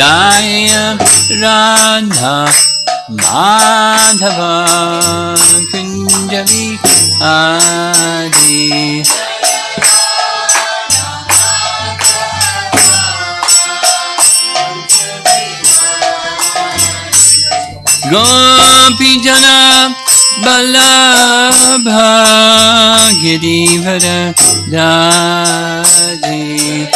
Jaya Radha Madhava Kunja Bihari. Gopi Jana Balabha Girivara Dadi.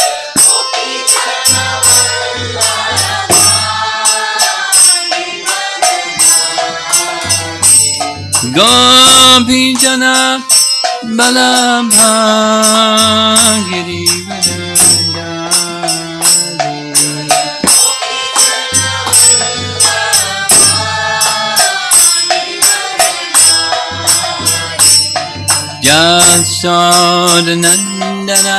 Gopi Jana Balabha Girivara Yasodhanandana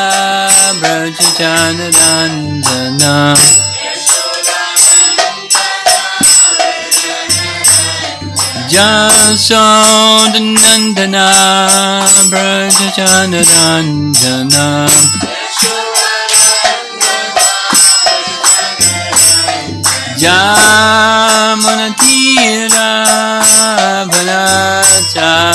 Brajachanandana Yasodhanandana Brajachanandana Jamunatira Bhalachadi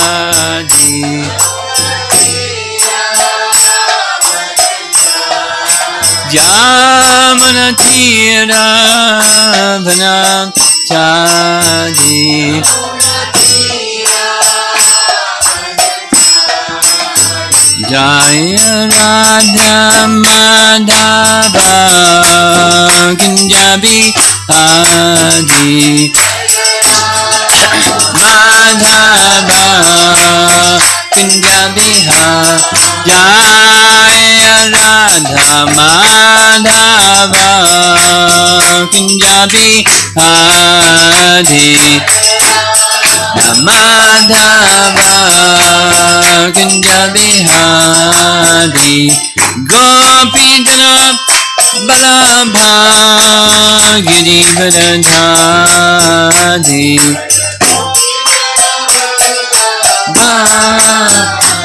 Jamunatira Bhalachadi Jaya Radha Madhava Kunjabi Adi Madhava Kunjabi Jaya Radha Madhava Kunjabi Adi Madhava Kunja Bihari Gopi Jana Balabha Girivara Dhari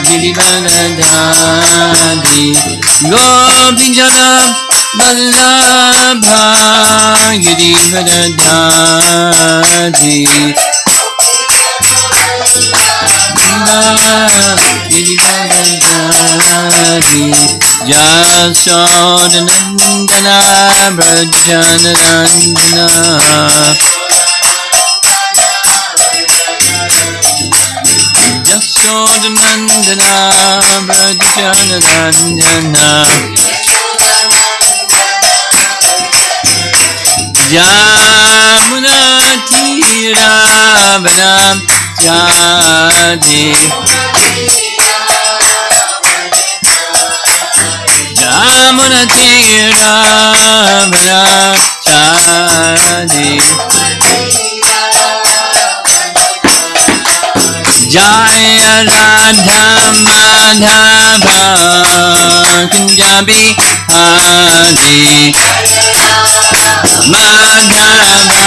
Girivara Dhari Gopi Jana Balabha Girivara Dhari Yasodhanandana Brajanandana Yasodhanandana Brajanandana Jamunatira Bhalachadi Jamunatira Bhalachadi Jaya Radha Madhava Kunja Bihari Madhava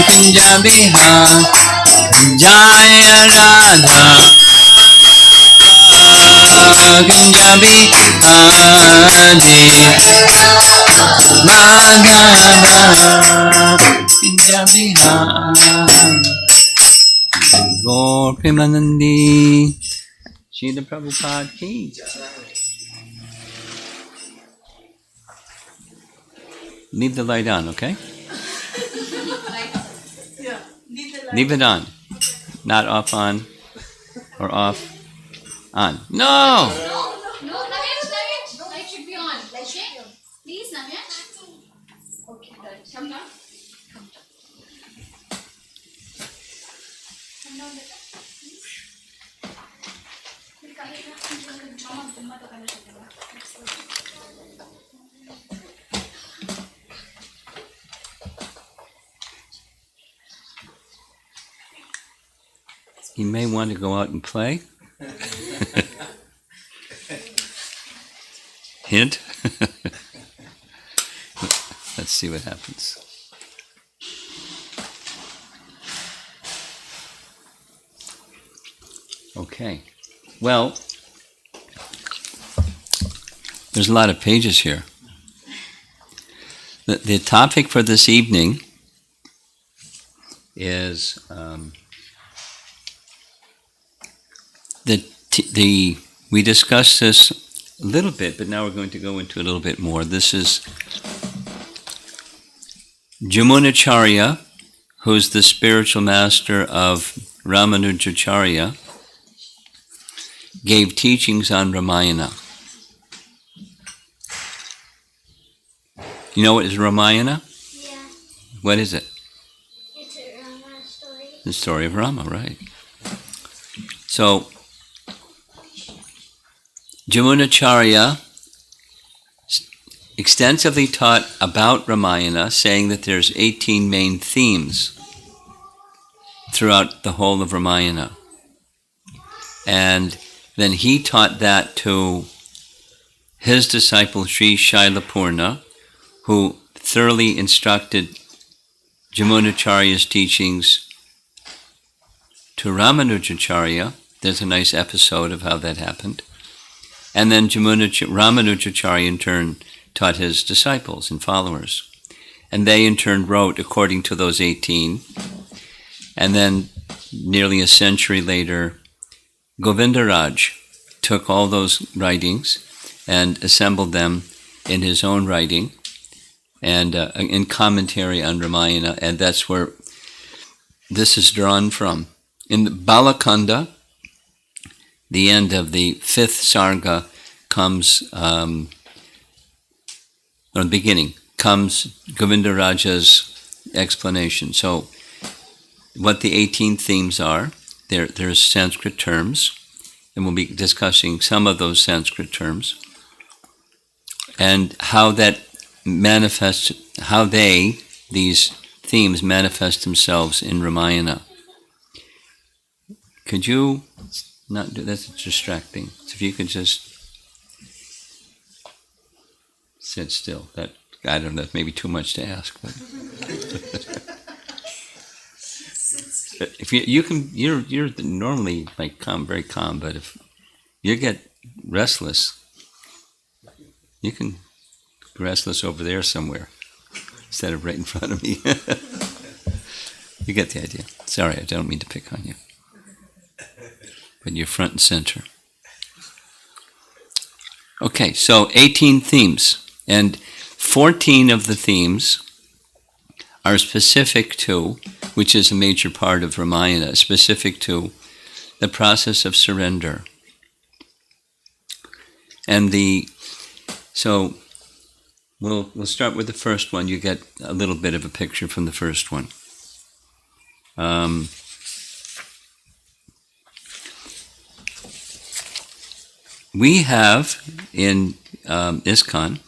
Kunja Bihari Jaya Radha Kunja Bihari Madhava Kunja Bihari Gaur Premanandi Srila Prabhupada ki. Leave the light on, okay? Leave it on. Not off on or off on. No! No, Navya. Light should be on. Okay? Please, Navya. Okay, good. Come down. Come down, beta. Please. You may want to go out and play. Hint. Let's see what happens. Okay. Well, there's a lot of pages here. The topic for this evening is we discussed this a little bit, but now we're going to go into a little bit more. This is Jamunacharya, who's the spiritual master of Ramanujacharya, gave teachings on Ramayana. You know what is Ramayana? Yeah, What is it? it's a Rama story. The story of Rama, right. So, Jamunacharya extensively taught about Ramayana, saying that there's 18 main themes throughout the whole of Ramayana. And then he taught that to his disciple Sri Shailapurna, who thoroughly instructed Jamunacharya's teachings to Ramanujacharya. There's a nice episode of how that happened. And then Ramanujacharya in turn taught his disciples and followers. And they in turn wrote according to those 18. And then nearly a century later, Govindaraj took all those writings and assembled them in his own writing and in commentary on Ramayana, and that's where this is drawn from. In the Balakanda, the end of the 5th sarga comes, or the beginning, comes Govindaraja's explanation. So what the 18 themes are, there's Sanskrit terms, and we'll be discussing some of those Sanskrit terms, and how that manifests, how these themes manifest themselves in Ramayana. Could you not do that's distracting? So if you could just sit still. That, I don't know, that's maybe too much to ask, but if you're normally like calm, very calm, but if you get restless, you can be restless over there somewhere instead of right in front of me. You get the idea. Sorry, I don't mean to pick on you, but you're front and center. Okay, so 18 themes, and 14 of the themes are specific to, which is a major part of Ramayana, specific to the process of surrender. And so we'll start with the first one. You get a little bit of a picture from the first one. We have in ISKCON,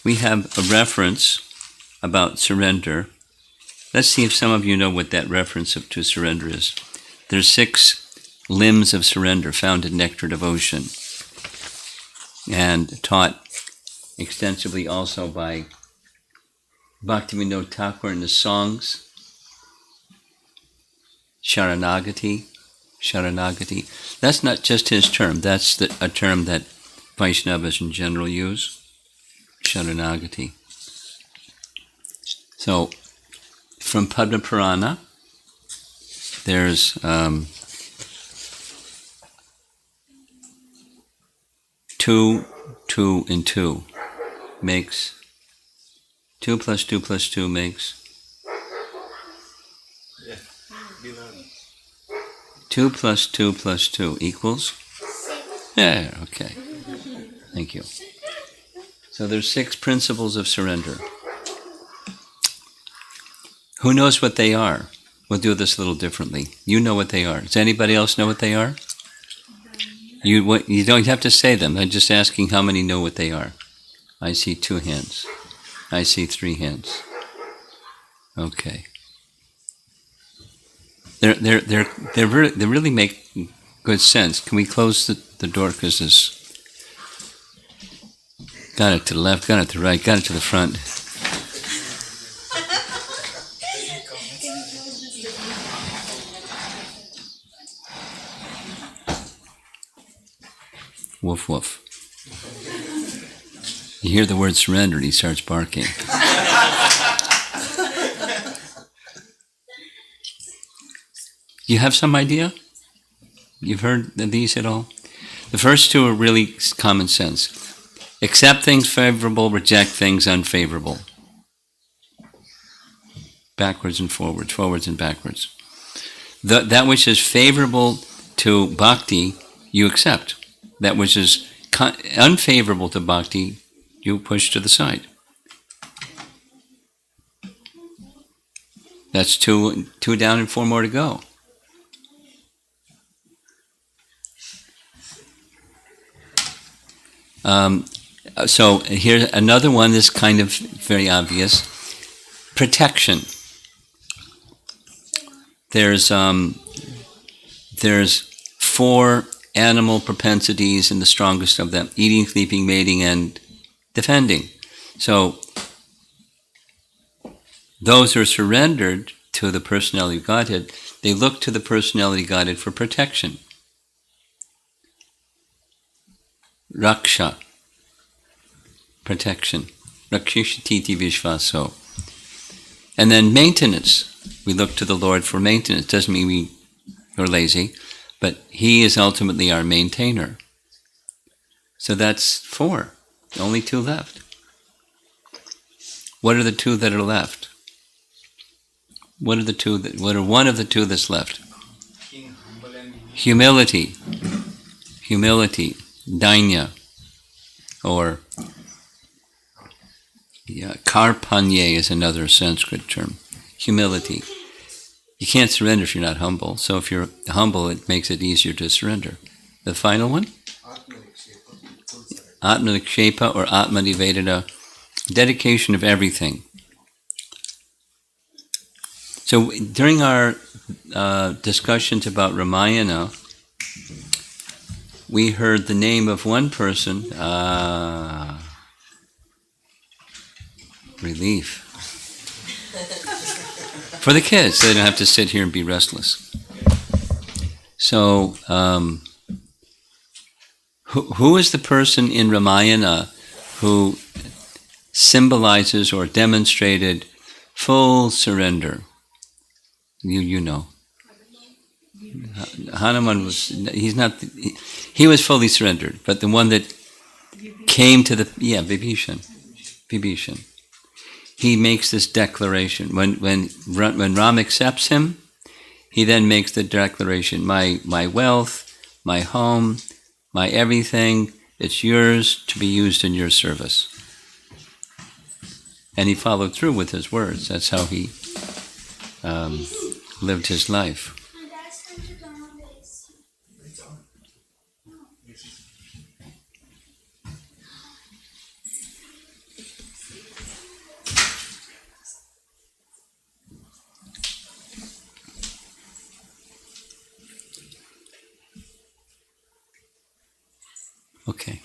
we have a reference about surrender. Let's see if some of you know what that reference to surrender is. There's 6 limbs of surrender found in Nectar Devotion, and taught extensively also by Bhaktivinoda Thakur in the songs. Sharanagati. That's not just his term, that's a term that Vaishnavas in general use. Sharanagati. So, from Padma Purana, there's 2, 2, and 2 makes 2 plus 2 plus 2 makes 2 plus 2 plus 2 equals? Yeah, okay. Thank you. So there's 6 principles of surrender. Who knows what they are? We'll do this a little differently. You know what they are. Does anybody else know what they are? You don't have to say them. I'm just asking how many know what they are. I see 2 hands. I see 3 hands. Okay. They really make good sense. Can we close the door, because this got it to the left, got it to the right, got it to the front. Woof woof. You hear the word surrender and he starts barking. You have some idea? You've heard of these at all? The first two are really common sense. Accept things favorable, reject things unfavorable. Backwards and forwards, forwards and backwards. That which is favorable to bhakti, you accept. That which is unfavorable to bhakti, you push to the side. That's two down and 4 more to go. So here's another one that's kind of very obvious. Protection. There's 4 animal propensities, and the strongest of them: eating, sleeping, mating, and defending. So those who are surrendered to the personality of Godhead, they look to the personality of Godhead for protection. Raksha, protection. Rakshishititi vishvaso. And then maintenance. We look to the Lord for maintenance. Doesn't mean we're lazy, but He is ultimately our maintainer. So that's 4. Only 2 left. What are the 2 that are left? What are one of the 2 that's left? Humility. Humility. Dainya. Or karpanye is another Sanskrit term. Humility. You can't surrender if you're not humble. So if you're humble, it makes it easier to surrender. The final one? Atmanikshepa or Atmanivedana. Dedication of everything. So during our discussions about Ramayana, we heard the name of one person. Relief. For the kids, they don't have to sit here and be restless. So, who is the person in Ramayana who symbolizes or demonstrated full surrender? You know. Hanuman he was fully surrendered, but the one that came to Vibhishan. He makes this declaration. When Ram accepts him, he then makes the declaration, my wealth, my home, my everything, it's yours to be used in your service. And he followed through with his words. That's how he lived his life. Okay.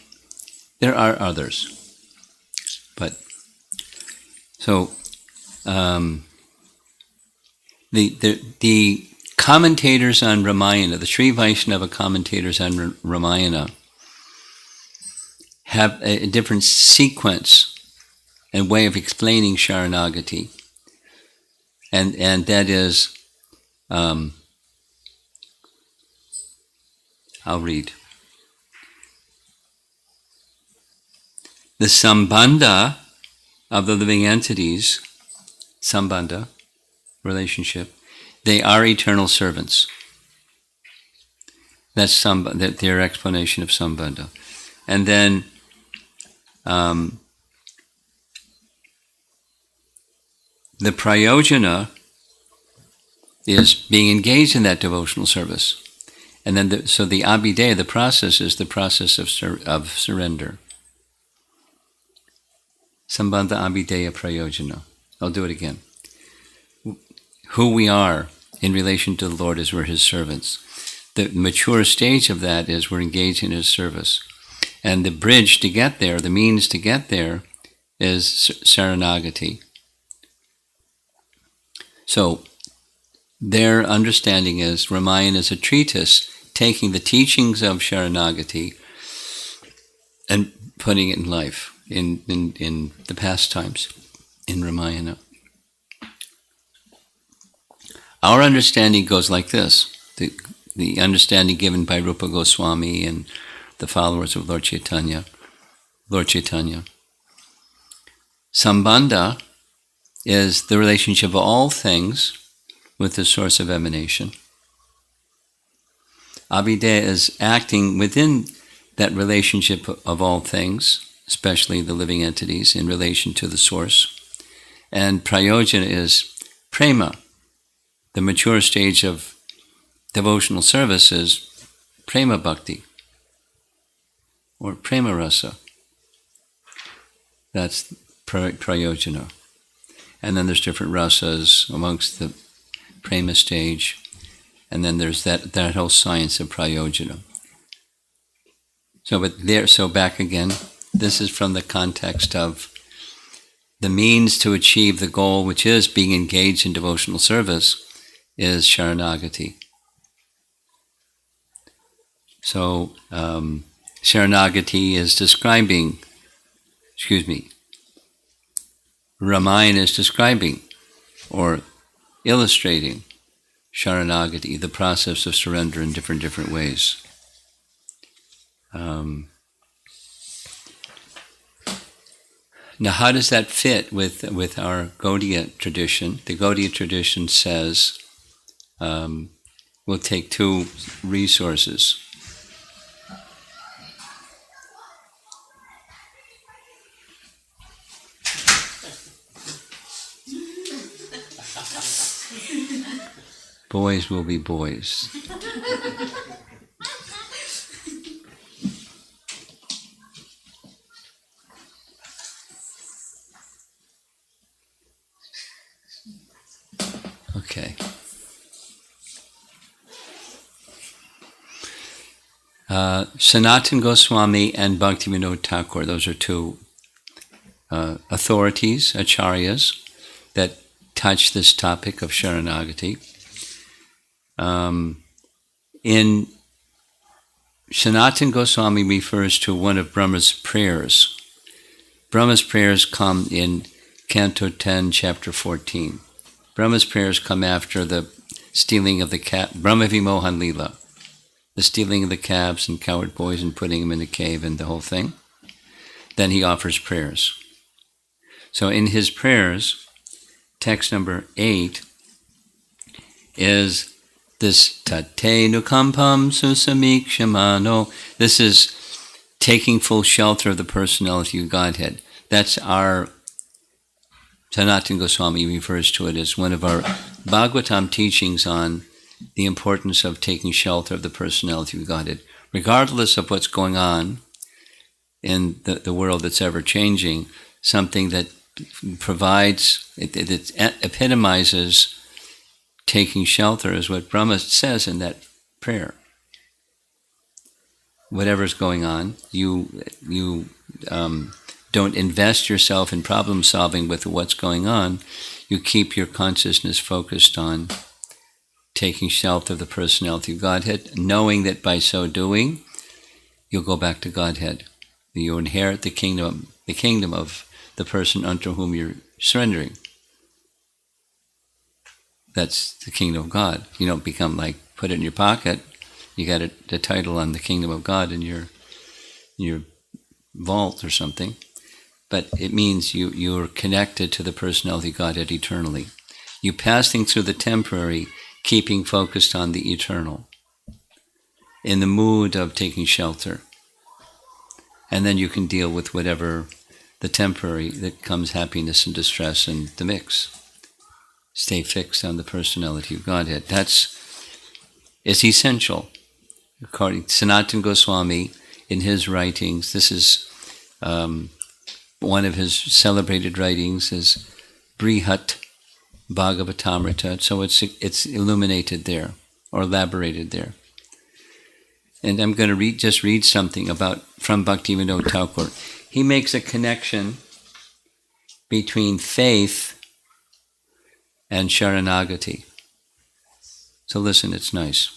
There are others. But, so, the commentators on Ramayana, the Sri Vaishnava commentators on Ramayana, have a different sequence and way of explaining Sharanagati. And that is, I'll read. The sambandha of the living entities, sambandha, relationship, they are eternal servants. That's their explanation of sambandha. And then the prayojana is being engaged in that devotional service. And then so the abhideya, the process, is the process of surrender. Sambandha abhideya prayojana. I'll do it again. Who we are in relation to the Lord is we're His servants. The mature stage of that is we're engaged in His service. And the bridge to get there, the means to get there, is Saranagati. So, their understanding is Ramayana is a treatise taking the teachings of Sharanagati and putting it in life, in the pastimes, in Ramayana. Our understanding goes like this. The understanding given by Rupa Goswami and the followers of Lord Chaitanya. Sambandha is the relationship of all things with the source of emanation. Abhideya is acting within that relationship of all things, especially the living entities, in relation to the source. And prayojana is prema. The mature stage of devotional service is prema bhakti, or prema rasa. That's prayojana. And then there's different rasas amongst the prema stage, and then there's that whole science of prayojana. So back again, this is from the context of the means to achieve the goal, which is being engaged in devotional service, is Sharanagati. So Sharanagati is describing, Ramayana is describing or illustrating Sharanagati, the process of surrender in different ways. Now, how does that fit with our Gaudiya tradition? The Gaudiya tradition says we'll take two resources. Boys will be boys. Okay. Sanatana Goswami and Bhaktivinoda Thakur, those are two authorities, acharyas, that touch this topic of Sharanagati. In Sanatana Goswami refers to one of Brahma's prayers. Brahma's prayers come in Canto 10, Chapter 14. Brahma's prayers come after the stealing of the calf, Brahma Vimohan Lila, the stealing of the calves and coward boys and putting them in a cave and the whole thing. Then he offers prayers. So in his prayers, text number 8 is this tate nukampam susamikshimano. This is taking full shelter of the personality of Godhead. That's our, Sanatana Goswami refers to it as one of our Bhagavatam teachings on the importance of taking shelter of the personality of Godhead. Regardless of what's going on in the world that's ever changing, something that provides, it epitomizes taking shelter is what Brahma says in that prayer. Whatever's going on, you don't invest yourself in problem solving with what's going on. You keep your consciousness focused on taking shelter of the personality of Godhead, knowing that by so doing, you'll go back to Godhead. You inherit the kingdom of the person unto whom you're surrendering. That's the kingdom of God. You don't become like, put it in your pocket. You got the title on the kingdom of God in your vault or something. But it means you're connected to the personality of Godhead eternally. You're passing through the temporary, keeping focused on the eternal, in the mood of taking shelter. And then you can deal with whatever the temporary that comes, happiness and distress and the mix. Stay fixed on the personality of Godhead. It's essential. According to Sanatana Goswami, in his writings, this is one of his celebrated writings is Brihat Bhagavatamrita. So it's illuminated there or elaborated there. And I'm going to just read something from Bhaktivinoda Thakur. He makes a connection between faith and Sharanagati. So listen, it's nice.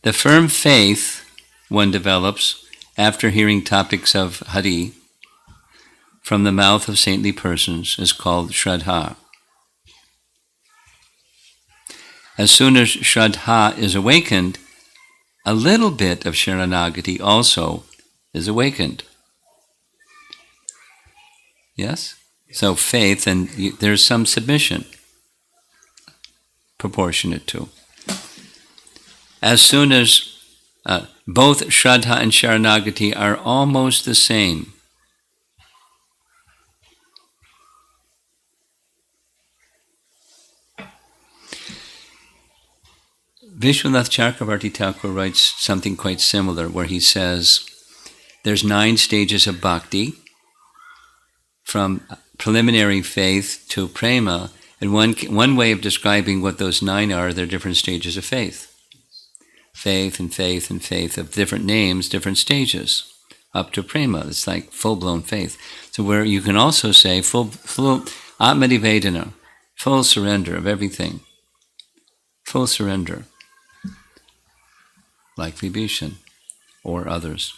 The firm faith one develops after hearing topics of Hari from the mouth of saintly persons is called Shraddha. As soon as Shraddha is awakened, a little bit of Sharanagati also is awakened. Yes? So faith, and there's some submission proportionate to. As soon as both Shraddha and Sharanagati are almost the same, Vishwanath Chakravarti Thakur writes something quite similar, where he says there's 9 stages of bhakti, from preliminary faith to prema, and one way of describing what those 9 are, they're different stages of faith. Faith and faith and faith of different names, different stages, up to prema. It's like full-blown faith. So where you can also say full Atmanivedana, full surrender of everything. Full surrender. Like Vibhishan or others.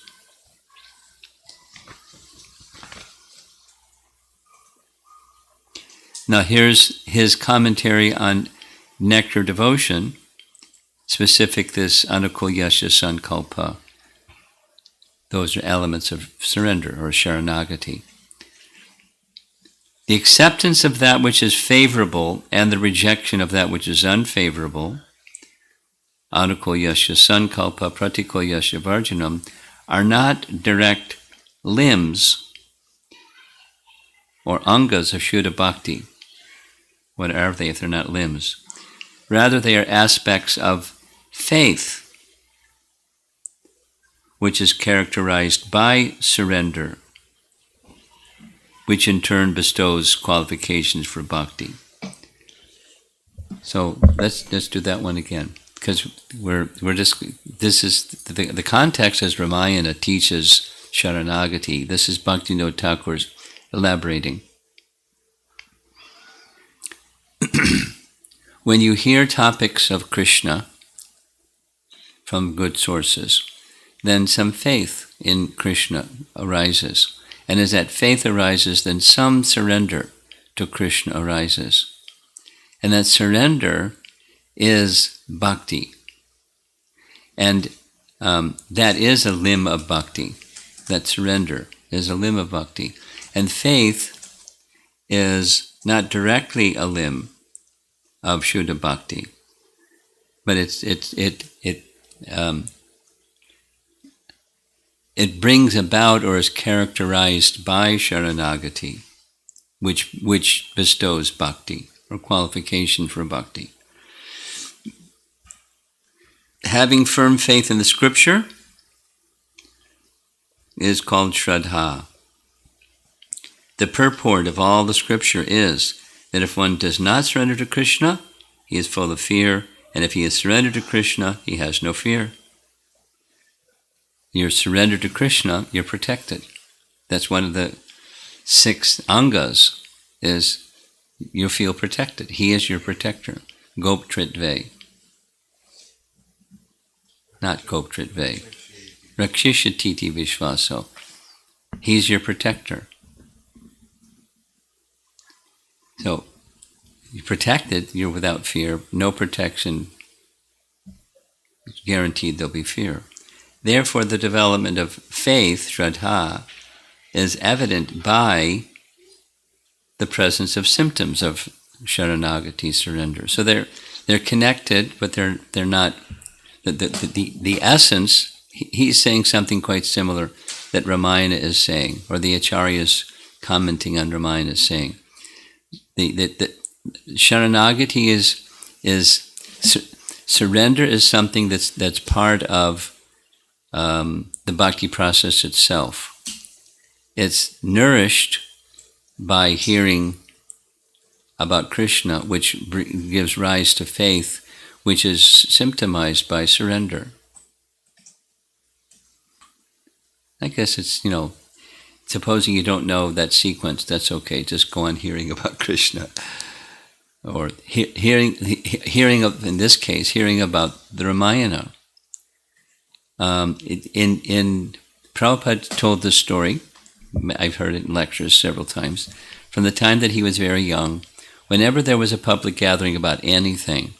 Now here's his commentary on Nectar Devotion, specific this Anukul Yasya Sankalpa. Those are elements of surrender or Sharanagati. The acceptance of that which is favorable and the rejection of that which is unfavorable, Anukul Yasya Sankalpa, Pratikul Yasya Varjanam, are not direct limbs or angas of Shuddha Bhakti. What are they if they're not limbs? Rather, they are aspects of faith, which is characterized by surrender, which in turn bestows qualifications for bhakti. So let's do that one again, because we're just, this is the context as Ramayana teaches Sharanagati. This is Bhaktivinoda Thakur's elaborating. When you hear topics of Krishna from good sources, then some faith in Krishna arises. And as that faith arises, then some surrender to Krishna arises. And that surrender is bhakti. And that is a limb of bhakti. That surrender is a limb of bhakti. And faith is not directly a limb of Shuddha Bhakti, but it brings about or is characterized by Sharanagati, which bestows bhakti or qualification for bhakti. Having firm faith in the scripture is called Shraddha. The purport of all the scripture is that if one does not surrender to Krishna, he is full of fear, and if he is surrendered to Krishna, he has no fear. You're surrendered to Krishna, you're protected. That's one of the 6 angas, is you feel protected. He is your protector. Goptritve. Not Goptritve. Rakshishatiti Vishvaso. He's your protector. So, you're protected, you're without fear. No protection, guaranteed there'll be fear. Therefore, the development of faith, Shraddha, is evident by the presence of symptoms of Sharanagati, surrender. So they're connected, but they're not. The essence, he's saying something quite similar that Ramayana is saying, or the Acharyas commenting on Ramayana is saying. The Sharanagati is surrender is something that's part of the bhakti process itself. It's nourished by hearing about Krishna, which gives rise to faith, which is symptomized by surrender. I guess it's, supposing you don't know that sequence, that's okay. Just go on hearing about Krishna. Or hearing of, in this case, hearing about the Ramayana. In Prabhupada told this story, I've heard it in lectures several times, from the time that he was very young. Whenever there was a public gathering about anything,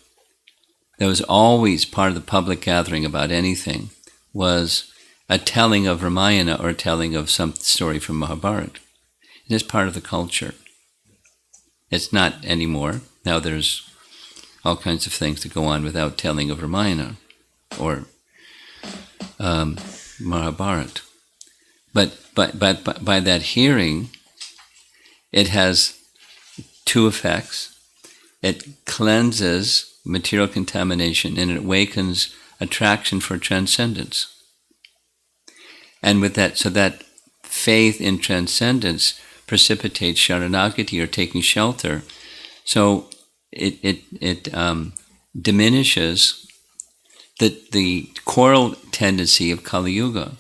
there was always part of the public gathering about anything was a telling of Ramayana or a telling of some story from Mahabharata. It is part of the culture. It's not anymore. Now there's all kinds of things that go on without telling of Ramayana or Mahabharata. But by that hearing, it has two effects. It cleanses material contamination and it awakens attraction for transcendence. And with that, so that faith in transcendence precipitates sharanagati, or taking shelter. So it diminishes the quarrel tendency of Kali Yuga,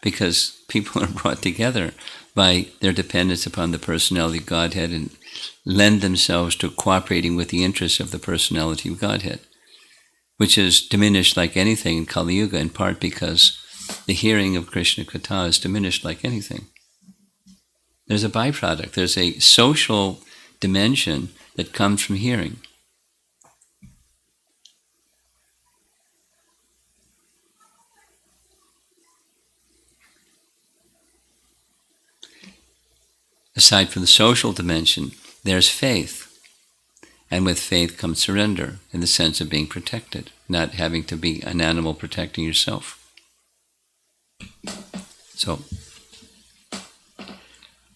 because people are brought together by their dependence upon the personality of Godhead and lend themselves to cooperating with the interests of the personality of Godhead, which is diminished like anything in Kali Yuga, in part because the hearing of Krishna Katha is diminished like anything. There's a byproduct. There's a social dimension that comes from hearing. Aside from the social dimension, there's faith. And with faith comes surrender, in the sense of being protected, not having to be an animal protecting yourself. So,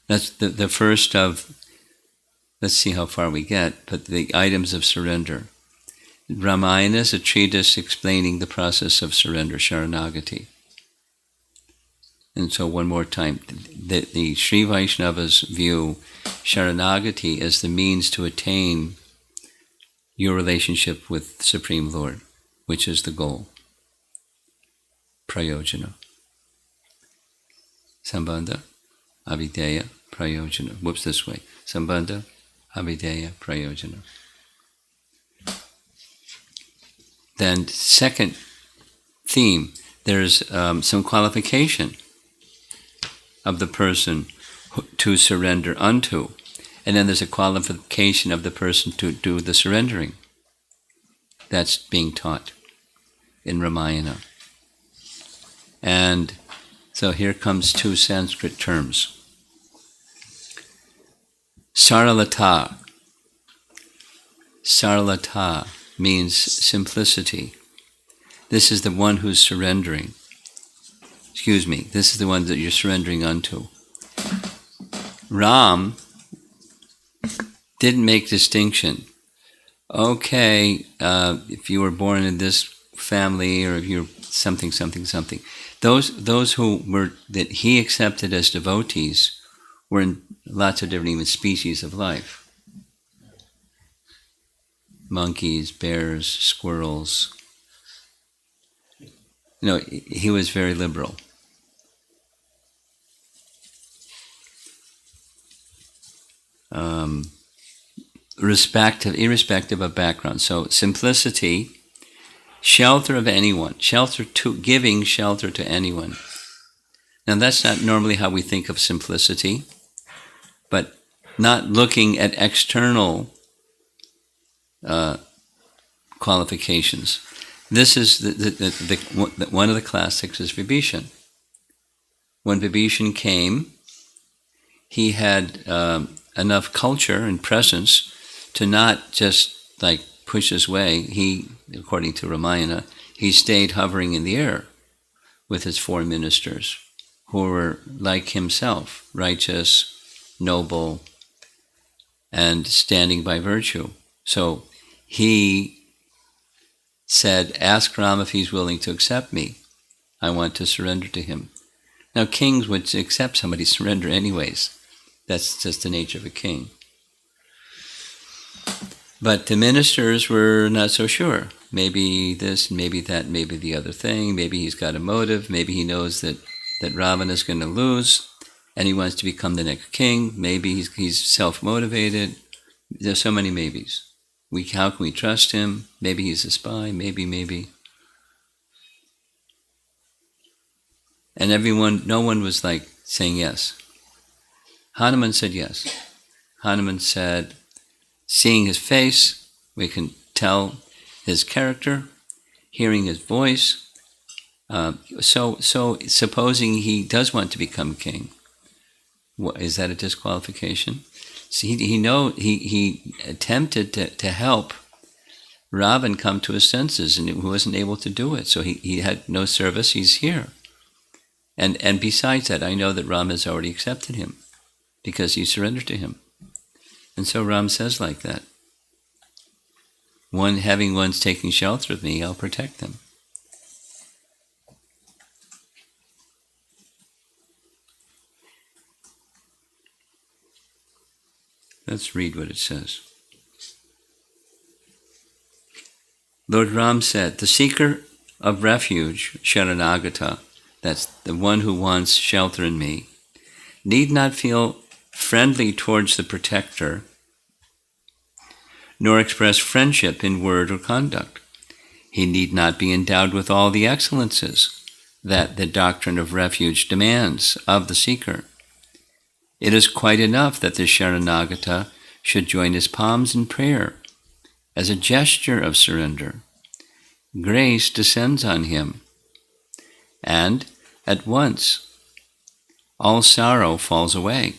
that's the first of, let's see how far we get, but the items of surrender. Ramayana is a treatise explaining the process of surrender, sharanagati. And so one more time, the Sri Vaishnava's view, sharanagati is the means to attain your relationship with Supreme Lord, which is the goal. Prayojana. Sambandha, avideya, prayojana. Whoops, this way. Sambandha, avideya, prayojana. Then second theme, there's some qualification of the person to surrender unto. And then there's a qualification of the person to do the surrendering. That's being taught in Ramayana. And so here comes two Sanskrit terms. Saralata. Saralata means simplicity. This is the one who's surrendering. This is the one that you're surrendering unto. Ram didn't make distinction. Okay, if you were born in this family, or if you're something. Those who were, that he accepted as devotees, were in lots of different even species of life. Monkeys, bears, squirrels. He was very liberal. Irrespective of background. So simplicity, shelter of anyone, giving shelter to anyone. Now that's not normally how we think of simplicity, but not looking at external qualifications. This is one of the classics is Vibhishan. When Vibhishan came, he had enough culture and presence to not just like push his way. He, according to Ramayana, he stayed hovering in the air with his four ministers, who were like himself, righteous, noble, and standing by virtue. So he said, ask Ram if he's willing to accept me. I want to surrender to him. Now kings would accept somebody's surrender anyways. That's just the nature of a king. But the ministers were not so sure. Maybe this, maybe that, maybe the other thing. Maybe he's got a motive. Maybe he knows that Ravana is going to lose and he wants to become the next king. Maybe he's self-motivated. There's so many maybes. How can we trust him? Maybe he's a spy. Maybe. And no one was like saying yes. Hanuman said yes. Hanuman said, seeing his face, we can tell his character, hearing his voice. So supposing he does want to become king, is that a disqualification? So he attempted to help Ravan come to his senses, and he wasn't able to do it. So he had no service. He's here. And besides that, I know that Ram has already accepted him because he surrendered to him. And so Ram says like that. Having ones taking shelter of me, I'll protect them. Let's read what it says. Lord Ram said, the seeker of refuge, Sharanagata, that's the one who wants shelter in me, need not feel friendly towards the protector, nor express friendship in word or conduct. He need not be endowed with all the excellences that the doctrine of refuge demands of the seeker. It is quite enough that the Sharanagata should join his palms in prayer as a gesture of surrender. Grace descends on him, and at once all sorrow falls away.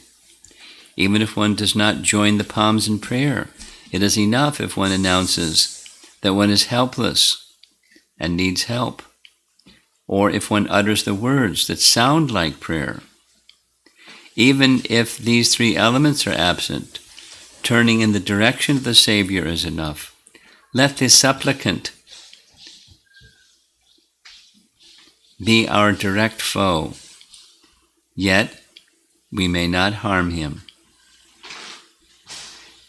Even if one does not join the palms in prayer, it is enough if one announces that one is helpless and needs help, or if one utters the words that sound like prayer. Even if these three elements are absent, turning in the direction of the Savior is enough. Let the supplicant be our direct foe, yet we may not harm him.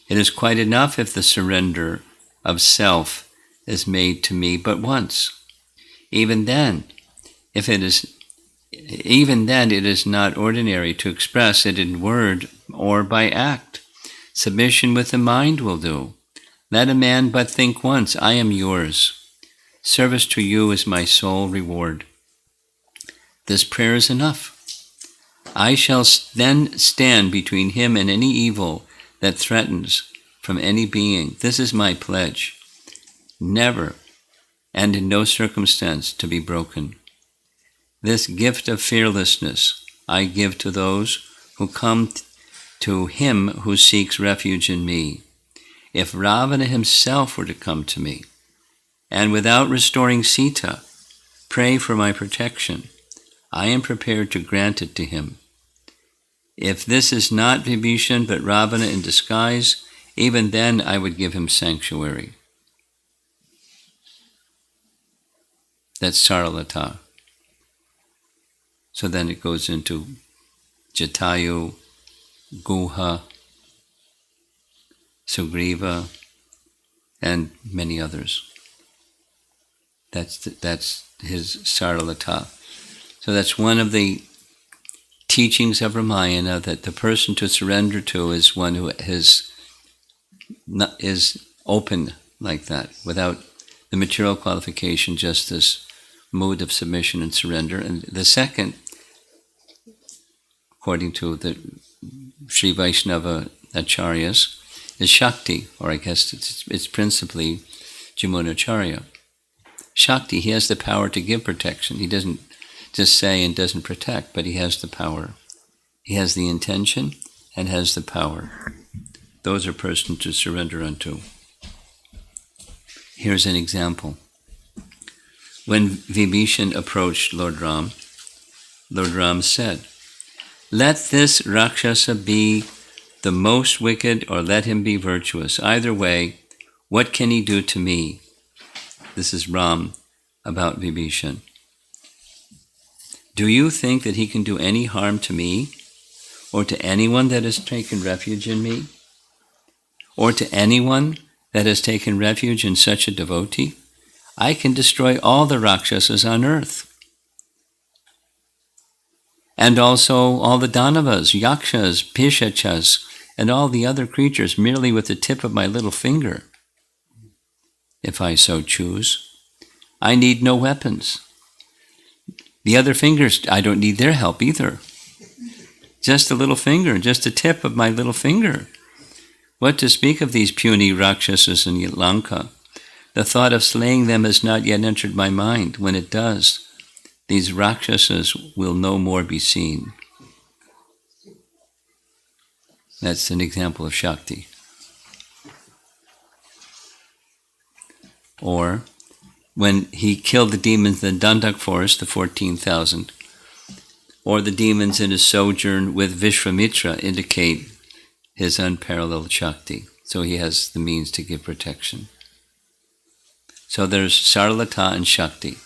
It is quite enough if the surrender of self is made to me but once. Even then, it is not ordinary to express it in word or by act. Submission with the mind will do. Let a man but think once, I am yours. Service to you is my sole reward. This prayer is enough. I shall then stand between him and any evil that threatens from any being. This is my pledge, never and in no circumstance to be broken. This gift of fearlessness I give to those who come to him who seeks refuge in me. If Ravana himself were to come to me, and without restoring Sita, pray for my protection, I am prepared to grant it to him. If this is not Vibhishan but Ravana in disguise, even then I would give him sanctuary. That's Saralata. So then it goes into Jatayu, Guha, Sugriva, and many others. That's his Saralata. So that's one of the teachings of Ramayana, that the person to surrender to is one who is open like that, without the material qualification, just this mood of submission and surrender. And the second, according to the Sri Vaishnava Acharyas, is Shakti, or I guess it's principally Jamunacharya. Shakti, he has the power to give protection. He doesn't just say and doesn't protect, but he has the power. He has the intention and has the power. Those are persons to surrender unto. Here's an example. When Vibhishan approached Lord Ram said, let this Rakshasa be the most wicked, or let him be virtuous. Either way, what can he do to me? This is Ram about Vibhishan. Do you think that he can do any harm to me, or to anyone that has taken refuge in me, or to anyone that has taken refuge in such a devotee? I can destroy all the Rakshasas on earth, and also all the Danavas, Yakshas, Pishachas, and all the other creatures merely with the tip of my little finger, if I so choose. I need no weapons. The other fingers, I don't need their help either. Just a little finger, just a tip of my little finger. What to speak of these puny Rakshasas in Lanka? The thought of slaying them has not yet entered my mind. When it does, these Rakshasas will no more be seen. That's an example of Shakti. Or, when he killed the demons in the Dandak forest, the 14,000, or the demons in his sojourn with Vishwamitra indicate his unparalleled Shakti. So he has the means to give protection. So there's Sarlata and Shakti.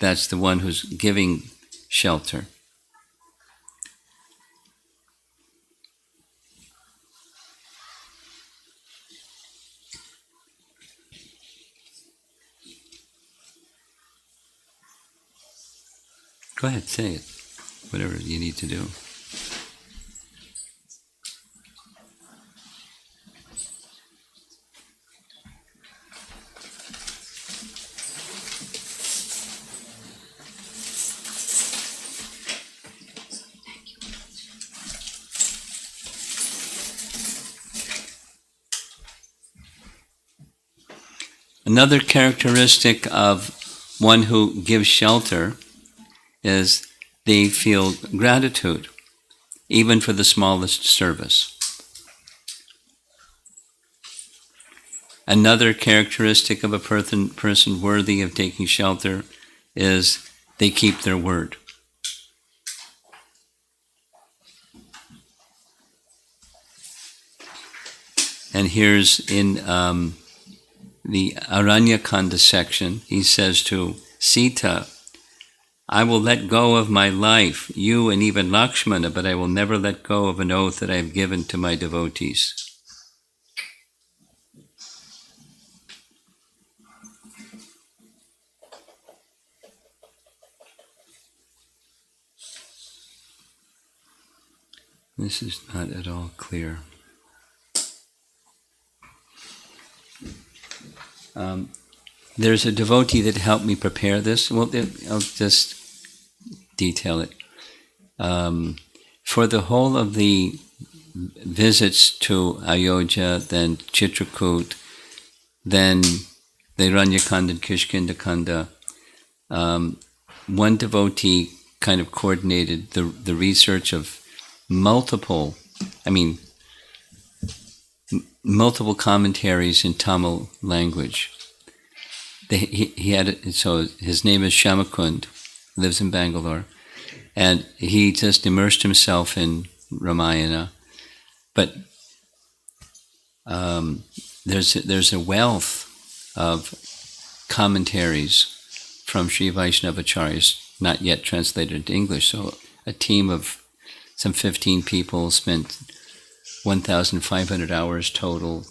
That's the one who's giving shelter. Go ahead, say it. Whatever you need to do. Another characteristic of one who gives shelter is they feel gratitude, even for the smallest service. Another characteristic of a person worthy of taking shelter is they keep their word. And here's in the Aranyakanda section, he says to Sita, I will let go of my life, you and even Lakshmana, but I will never let go of an oath that I have given to my devotees. This is not at all clear. There's a devotee that helped me prepare this. Well, I'll just detail it. For the whole of the visits to Ayodhya, then Chitrakoot, then the Ranyakanda and Kishkindakanda, one devotee kind of coordinated the research of multiple commentaries in Tamil language. He had, so his name is Shamakund, lives in Bangalore, and he just immersed himself in Ramayana. But there's a wealth of commentaries from Sri Vaishnavacharyas, not yet translated into English. So a team of some 15 people spent 1,500 hours total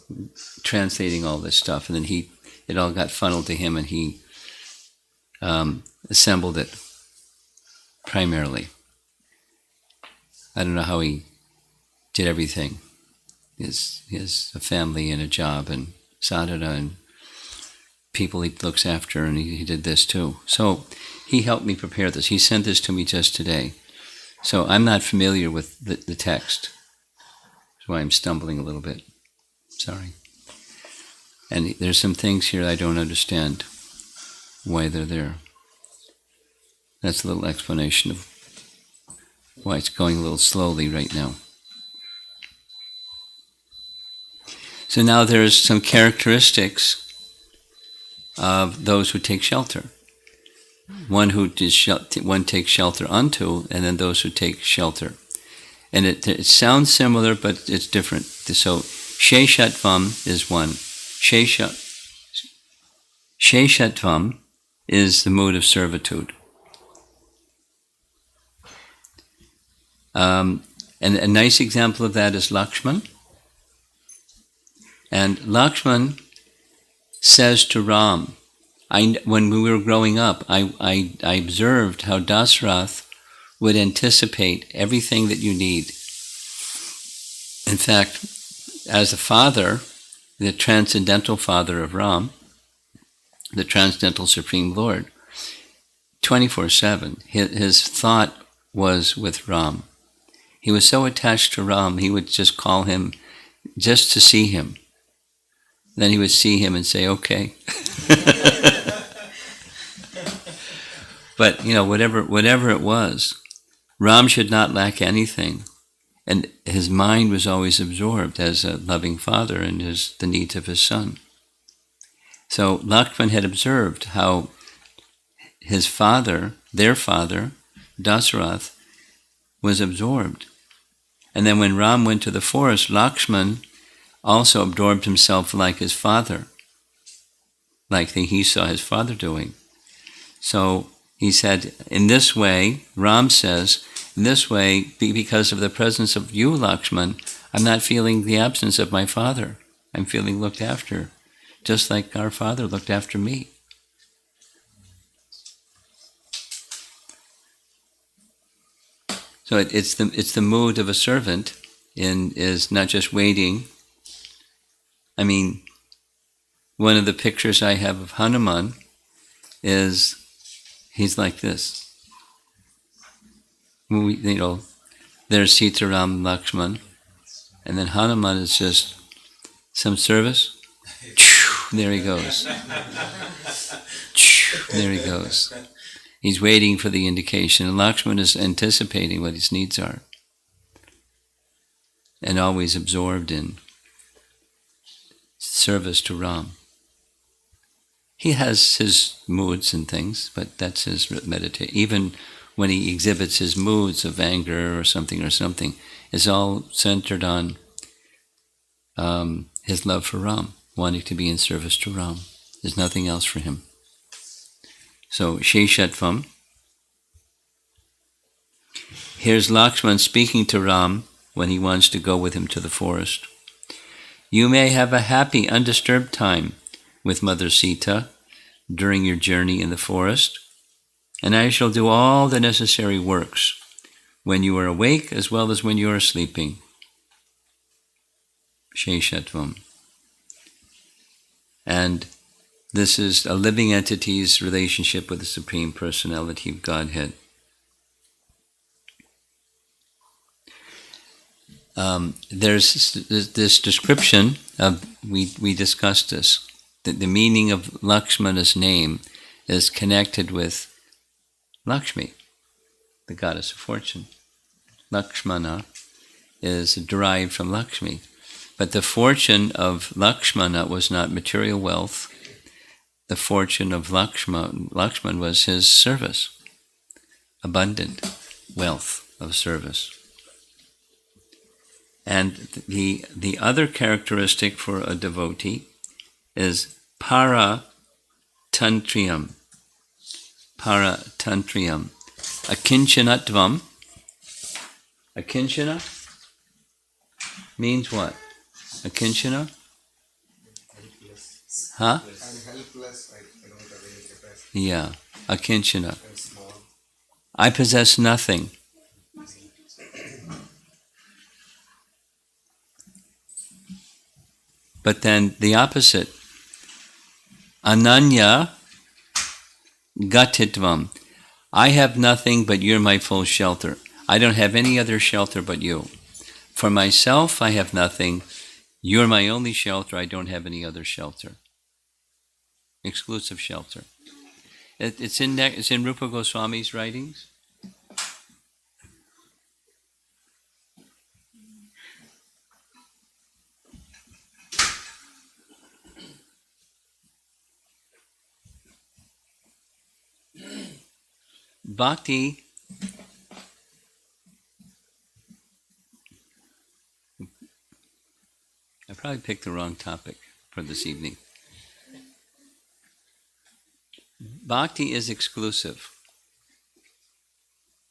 translating all this stuff, and then it all got funneled to him, and he assembled it primarily. I don't know how he did everything. He has a family and a job and sadhana and people he looks after, and he did this too. So he helped me prepare this. He sent this to me just today. So I'm not familiar with the text. That's why I'm stumbling a little bit. Sorry. And there's some things here I don't understand why they're there. That's a little explanation of why it's going a little slowly right now. So now there's some characteristics of those who take shelter. One takes shelter unto, and then those who take shelter. And it sounds similar, but it's different. So Sheshatvam is one. Sheshatvam is the mood of servitude. And a nice example of that is Lakshman. And Lakshman says to Ram, when we were growing up, I observed how Dasrath would anticipate everything that you need. In fact, as a father, the transcendental father of Ram, the transcendental Supreme Lord, 24/7. His thought was with Ram. He was so attached to Ram, he would just call him just to see him. Then he would see him and say, okay. But, whatever it was, Ram should not lack anything. And his mind was always absorbed as a loving father in the needs of his son. So Lakshman had observed how his father, their father, Dasarath, was absorbed. And then when Ram went to the forest, Lakshman also absorbed himself like his father, like he saw his father doing. So he said, in this way, Ram says, in this way, because of the presence of you, Lakshman, I'm not feeling the absence of my father. I'm feeling looked after, just like our father looked after me. So it's the mood of a servant is not just waiting. I mean, one of the pictures I have of Hanuman is he's like this. There's Sitaram, Lakshman, and then Hanuman is just some service. There he goes. There he goes. He's waiting for the indication, and Lakshman is anticipating what his needs are, and always absorbed in service to Ram. He has his moods and things, but that's his meditation. Even when he exhibits his moods of anger or something, it's all centered on his love for Ram, wanting to be in service to Ram. There's nothing else for him. So, Sheshatvam. Here's Lakshman speaking to Ram when he wants to go with him to the forest. You may have a happy, undisturbed time with Mother Sita during your journey in the forest, and I shall do all the necessary works when you are awake as well as when you are sleeping. Sheshatvam. And this is a living entity's relationship with the Supreme Personality of Godhead. There's this description of, we discussed this, that the meaning of Lakshmana's name is connected with Lakshmi, the goddess of fortune. Lakshmana is derived from Lakshmi. But the fortune of Lakshmana was not material wealth. The fortune of Lakshman was his service, abundant wealth of service. And the other characteristic for a devotee is para-tantriyam. Para-tantriyam. Akinchanatvam. Akinchana means what? Akinchana? Huh? I'm helpless. I don't have any capacity. Yeah. Akinchana. I'm small. I possess nothing. But then the opposite, ananya gatitvam. I have nothing, but you're my full shelter. I don't have any other shelter but you. For myself, I have nothing. You're my only shelter. I don't have any other shelter. Exclusive shelter. It's in Rupa Goswami's writings. Bhakti I probably picked the wrong topic for this evening. Bhakti is exclusive.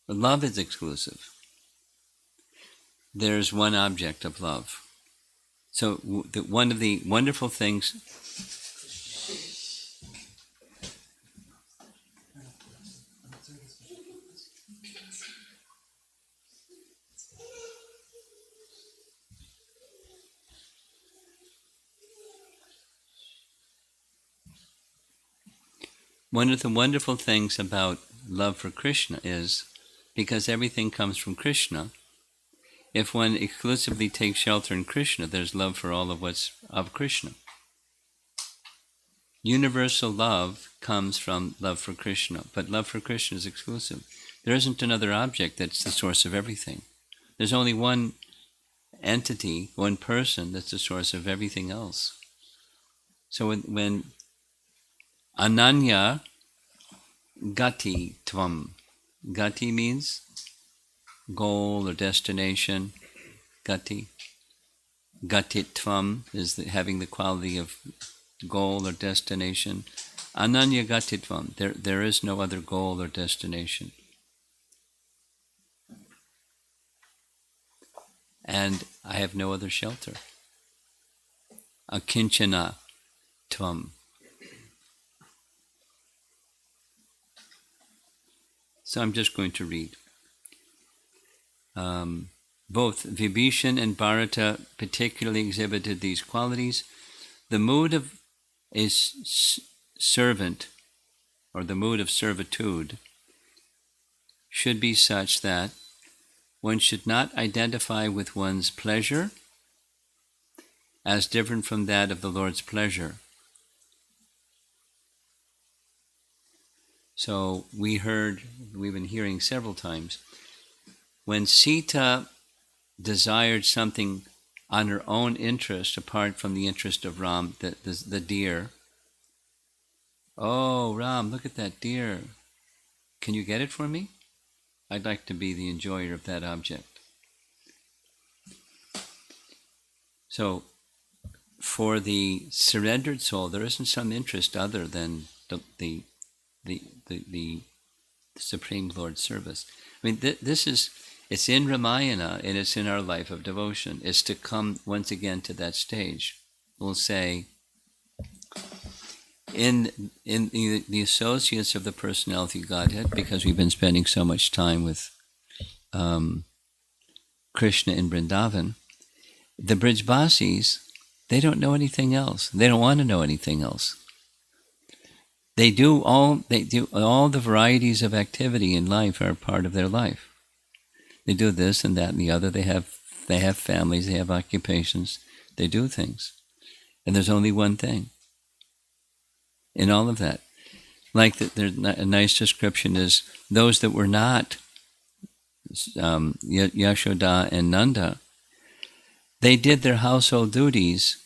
Love is exclusive. There's one object of love. So one of the wonderful things about love for Krishna is, because everything comes from Krishna. If one exclusively takes shelter in Krishna, there's love for all of what's of Krishna. Universal love comes from love for Krishna, but love for Krishna is exclusive. There isn't another object that's the source of everything. There's only one entity, one person that's the source of everything else. So when Ananya Gati Tvam, Gati means goal or destination, Gati. Gatitvam is having the quality of goal or destination. Ananya Gatitvam, there is no other goal or destination. And I have no other shelter. Akinchana Tvam. So I'm just going to read. Both Vibhishan and Bharata particularly exhibited these qualities. The mood of a servant, or the mood of servitude, should be such that one should not identify with one's pleasure as different from that of the Lord's pleasure. So we've been hearing several times, when Sita desired something on her own interest, apart from the interest of Ram, the deer. Oh, Ram, look at that deer. Can you get it for me? I'd like to be the enjoyer of that object. So, for the surrendered soul, there isn't some interest other than the Supreme Lord's service. I mean, it's in Ramayana, and it's in our life of devotion. It's to come once again to that stage. We'll say, in the associates of the personality of Godhead, because we've been spending so much time with Krishna in Vrindavan, the Brijbasis, they don't know anything else. They don't want to know anything else. They do all the varieties of activity in life are part of their life. They do this and that and the other. They have families. They have occupations. They do things, and there's only one thing in all of that. Like there's a nice description is those that were not Yashoda and Nanda. They did their household duties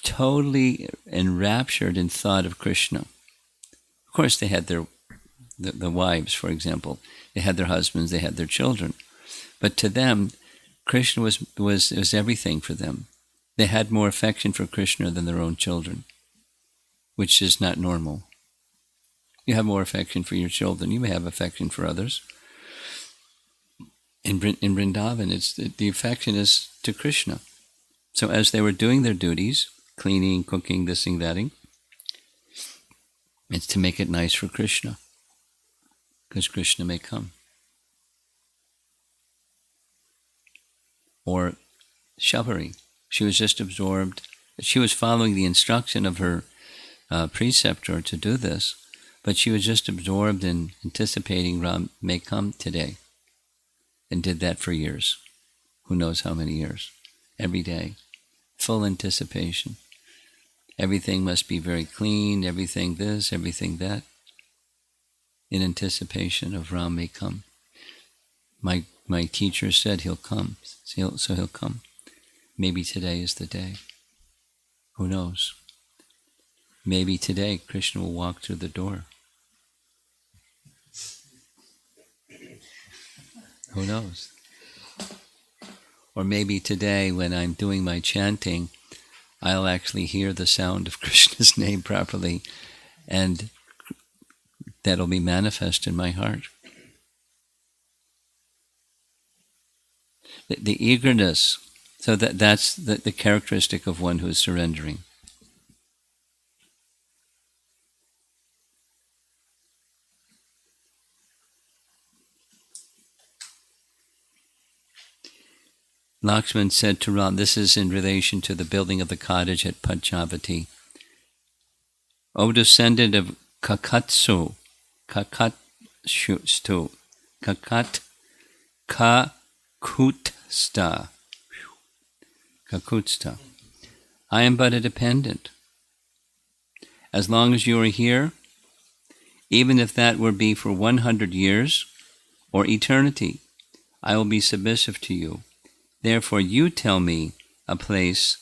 totally enraptured in thought of Krishna. Of course, they had the wives, for example. They had their husbands, they had their children. But to them, Krishna was everything for them. They had more affection for Krishna than their own children, which is not normal. You have more affection for your children. You may have affection for others. In Vrindavan, the affection is to Krishna. So as they were doing their duties, cleaning, cooking, this and that, it's to make it nice for Krishna, because Krishna may come. Or Shabari, she was just absorbed. She was following the instruction of her preceptor to do this, but she was just absorbed in anticipating Ram may come today, and did that for years. Who knows how many years? Every day. Full anticipation. Everything must be very clean, everything this, everything that, in anticipation of Ram may come. My teacher said he'll come, so he'll come. Maybe today is the day. Who knows? Maybe today Krishna will walk through the door. Who knows? Or maybe today when I'm doing my chanting, I'll actually hear the sound of Krishna's name properly, and that'll be manifest in my heart. The eagerness, so that's the characteristic of one who is surrendering. Lakshman said to Ram, this is in relation to the building of the cottage at Padchavati. O descendant of Kakatsu, Kakat stu. Kakutsta. Kakutsta. I am but a dependent. As long as you are here, even if that were be for 100 years or eternity, I will be submissive to you. Therefore, you tell me a place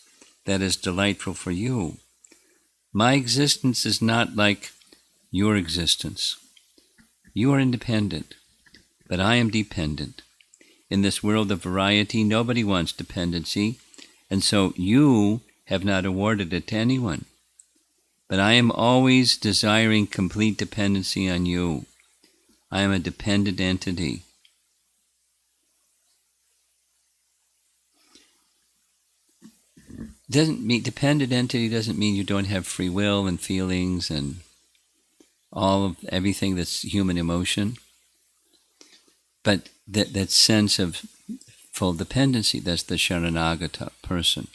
that is delightful for you. My existence is not like your existence. You are independent, but I am dependent. In this world of variety, nobody wants dependency, and so you have not awarded it to anyone. But I am always desiring complete dependency on you. I am a dependent entity. Dependent entity doesn't mean you don't have free will and feelings and all of everything that's human emotion. But that sense of full dependency, that's the Sharanagata person.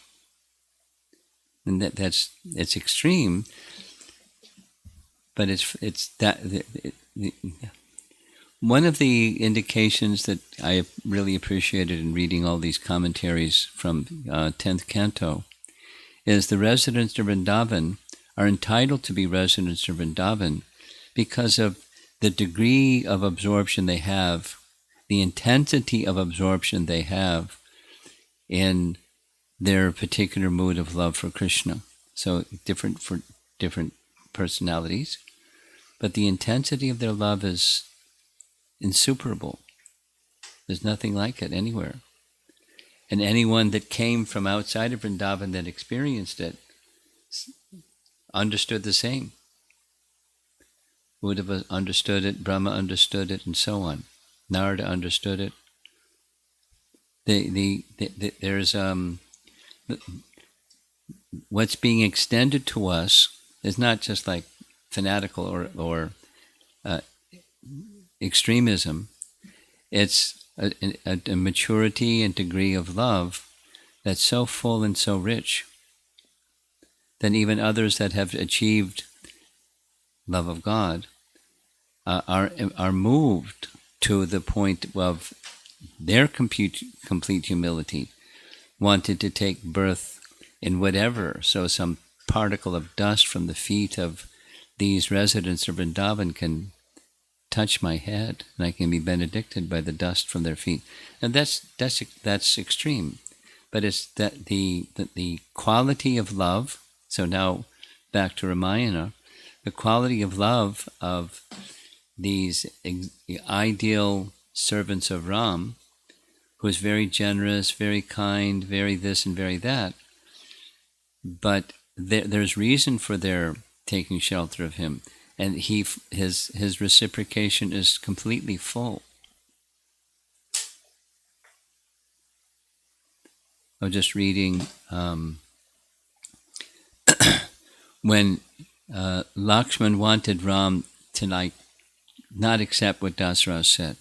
And it's extreme, but it's that one of the indications that I really appreciated in reading all these commentaries from 10th Canto is the residents of Vrindavan are entitled to be residents of Vrindavan because of the degree of absorption they have, the intensity of absorption they have in their particular mood of love for Krishna. So different for different personalities, but the intensity of their love is insuperable. There's nothing like it anywhere. And anyone that came from outside of Vrindavan that experienced it understood the same. Uddhava understood it, Brahma understood it, and so on. Narada understood it. There's what's being extended to us is not just like fanatical or extremism. It's a maturity and degree of love that's so full and so rich that even others that have achieved love of God are moved to the point of their complete humility, wanted to take birth in whatever. So some particle of dust from the feet of these residents of Vrindavan can touch my head, and I can be benedicted by the dust from their feet. And that's extreme, but it's that the quality of love. So now back to Ramayana, the quality of love of these ideal servants of Ram, who is very generous, very kind, very this and very that, but there's reason for their taking shelter of him. And his reciprocation is completely full. I was just reading when Lakshman wanted Ram to not accept what Dasara said,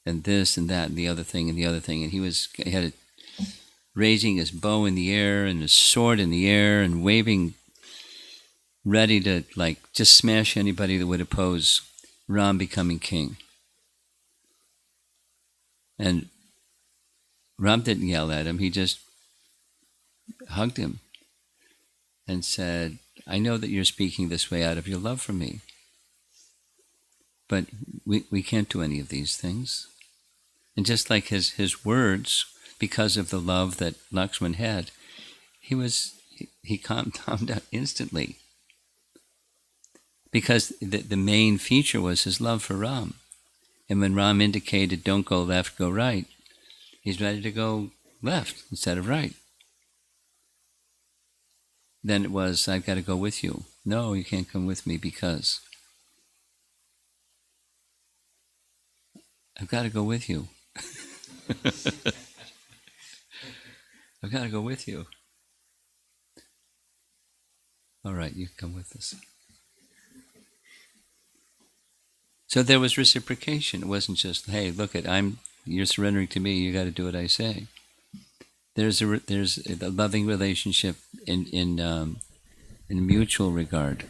and this and that and the other thing and the other thing, and he had it raising his bow in the air and his sword in the air and waving, ready to just smash anybody that would oppose Ram becoming king. And Ram didn't yell at him, he just hugged him and said, I know that you're speaking this way out of your love for me, but we can't do any of these things. And just like his words, because of the love that Lakshman had, he calmed down instantly. Because the main feature was his love for Ram. And when Ram indicated, don't go left, go right, he's ready to go left instead of right. Then it was, I've got to go with you. No, you can't come with me because I've got to go with you. I've got to go with you. All right, you come with us. So there was reciprocation. It wasn't just, hey, look you're surrendering to me, you got to do what I say. There's a loving relationship in mutual regard,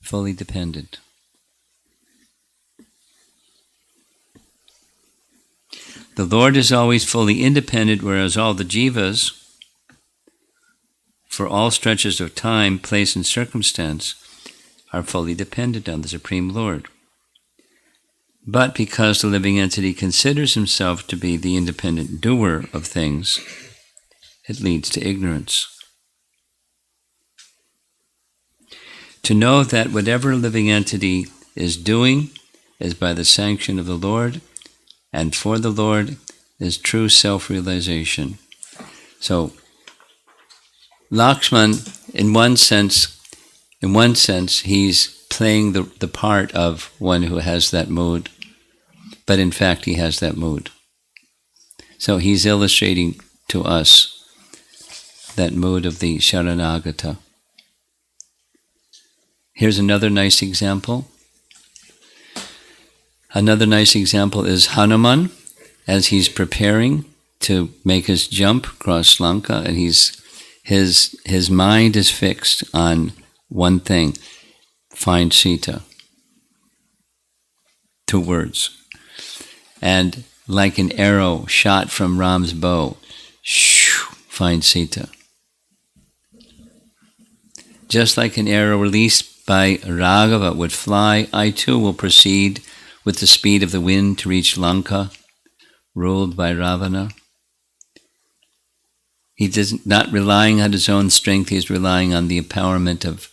fully dependent. The Lord is always fully independent, whereas all the jivas, for all stretches of time, place, and circumstance, are fully dependent on the Supreme Lord. But because the living entity considers himself to be the independent doer of things, it leads to ignorance. To know that whatever living entity is doing is by the sanction of the Lord, and for the Lord is true self-realization. So, Lakshman, in one sense, he's playing the part of one who has that mood, but in fact he has that mood. So he's illustrating to us that mood of the Sharanagata. Here's another nice example. Another nice example is Hanuman, as he's preparing to make his jump across Lanka, and his mind is fixed on one thing: find Sita. 2 words. And like an arrow shot from Ram's bow, find Sita. Just like an arrow released by Raghava would fly, I too will proceed with the speed of the wind to reach Lanka, ruled by Ravana. He is not relying on his own strength, he is relying on the empowerment of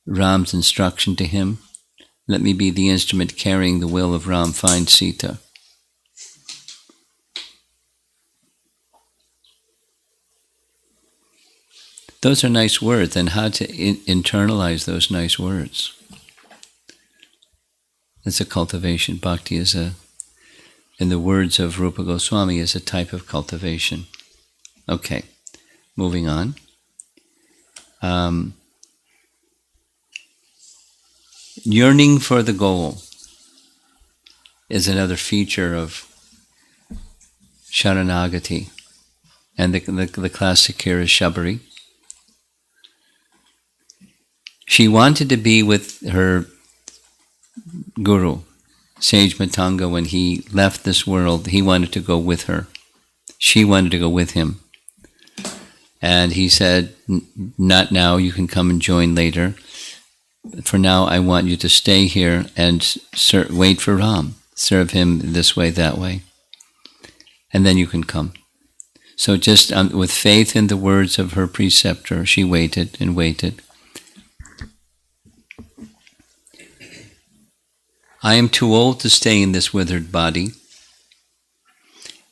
Ram's instruction to him. Let me be the instrument carrying the will of Ram, find Sita. Those are nice words, and how to internalize those nice words. It's a cultivation. Bhakti is in the words of Rupa Goswami, is a type of cultivation. Okay, moving on. Yearning for the goal is another feature of Sharanagati, and the classic here is Shabari. She wanted to be with her guru, Sage Matanga, when he left this world. He wanted to go with her. She wanted to go with him. And he said, not now, you can come and join later. For now, I want you to stay here and wait for Ram. Serve him this way, that way. And then you can come. So just with faith in the words of her preceptor, she waited and waited. I am too old to stay in this withered body,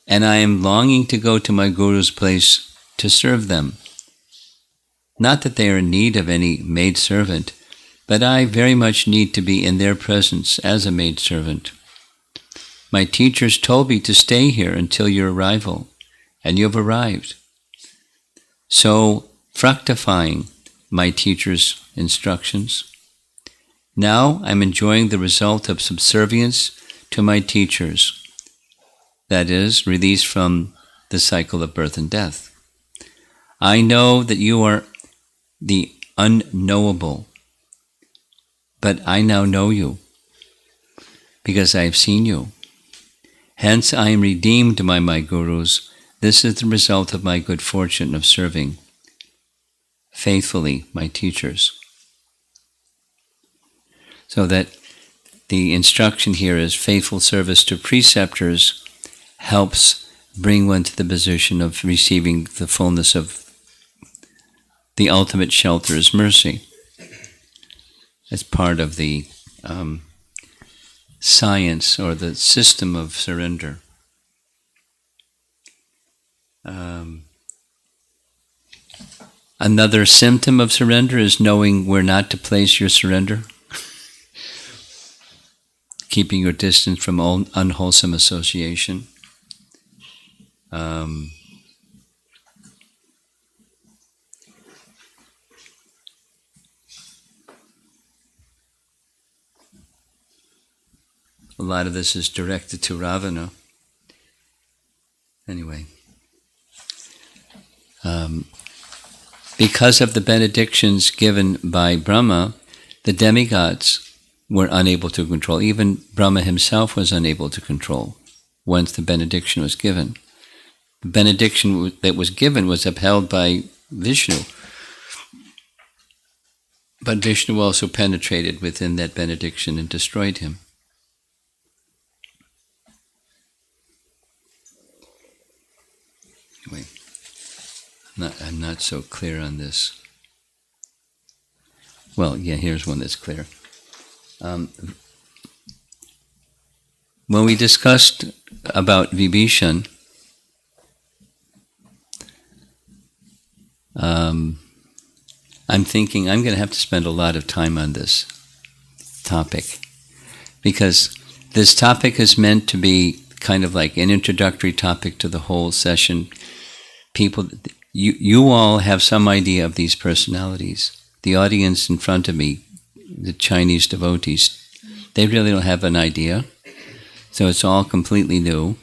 and I am longing to go to my Guru's place to serve them. Not that they are in need of any maidservant, but I very much need to be in their presence as a maidservant. My teachers told me to stay here until your arrival, and you have arrived. So, fructifying my teacher's instructions, now I'm enjoying the result of subservience to my teachers, that is, release from the cycle of birth and death. I know that you are the unknowable, but I now know you, because I have seen you. Hence I am redeemed by my gurus. This is the result of my good fortune of serving faithfully my teachers. So that the instruction here is faithful service to preceptors helps bring one to the position of receiving the fullness of the ultimate shelter is mercy. As part of the science or the system of surrender. Another symptom of surrender is knowing where not to place your surrender. Keeping your distance from unwholesome association. A lot of this is directed to Ravana. Anyway. Because of the benedictions given by Brahma, the demigods were unable to control. Even Brahma himself was unable to control once the benediction was given. The benediction that was given was upheld by Vishnu. But Vishnu also penetrated within that benediction and destroyed him. Anyway, I'm not so clear on this. Well, yeah, here's one that's clear. When we discussed about Vibhishan, I'm thinking I'm going to have to spend a lot of time on this topic, because this topic is meant to be kind of like an introductory topic to the whole session. People, you all have some idea of these personalities. The audience in front of me, the Chinese devotees, they really don't have an idea. So it's all completely new.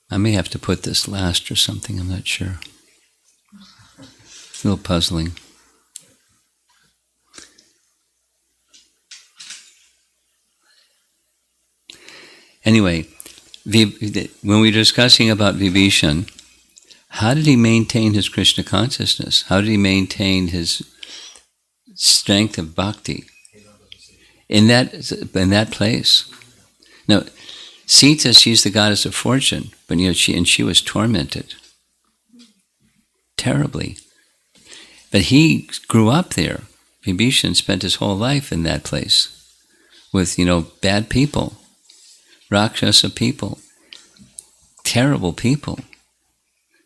I may have to put this last or something, I'm not sure. It's a little puzzling. Anyway, when we were discussing about Vibhishan, how did he maintain his Krishna consciousness? How did he maintain his strength of bhakti in that place? Now, Sita, she's the goddess of fortune, but she was tormented terribly. But he grew up there. Vibhishan spent his whole life in that place with bad people, Rakshasa people, terrible people.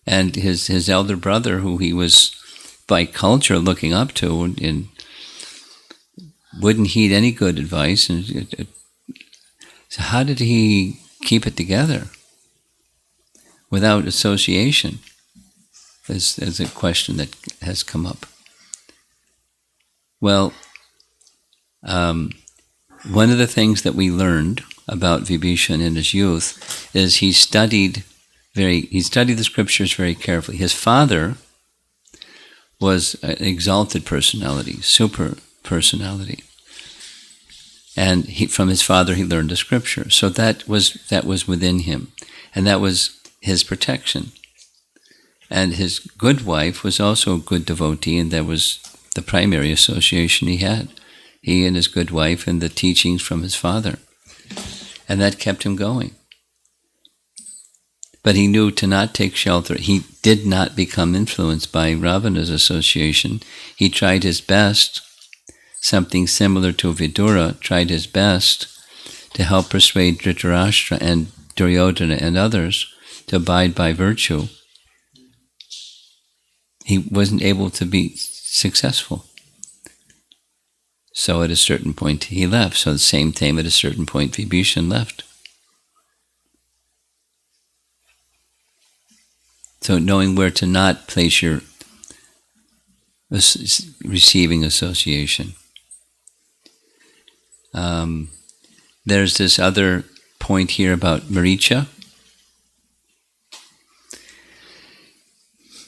And his elder brother, who he was by culture looking up to, and wouldn't heed any good advice. And so how did he keep it together without association? Is a question that has come up. Well, one of the things that we learned about Vibhishan in his youth is he studied the scriptures very carefully. His father was an exalted personality, super personality. And from his father he learned the scripture. So that was within him. And that was his protection. And his good wife was also a good devotee, and that was the primary association he had. He and his good wife and the teachings from his father. And that kept him going. But he knew to not take shelter. He did not become influenced by Ravana's association. He tried his best, something similar to Vidura, tried his best to help persuade Dhritarashtra and Duryodhana and others to abide by virtue. He wasn't able to be successful. So at a certain point he left. So the same time at a certain point Vibhishan left. So knowing where to not place your receiving association. There's this other point here about Maricha.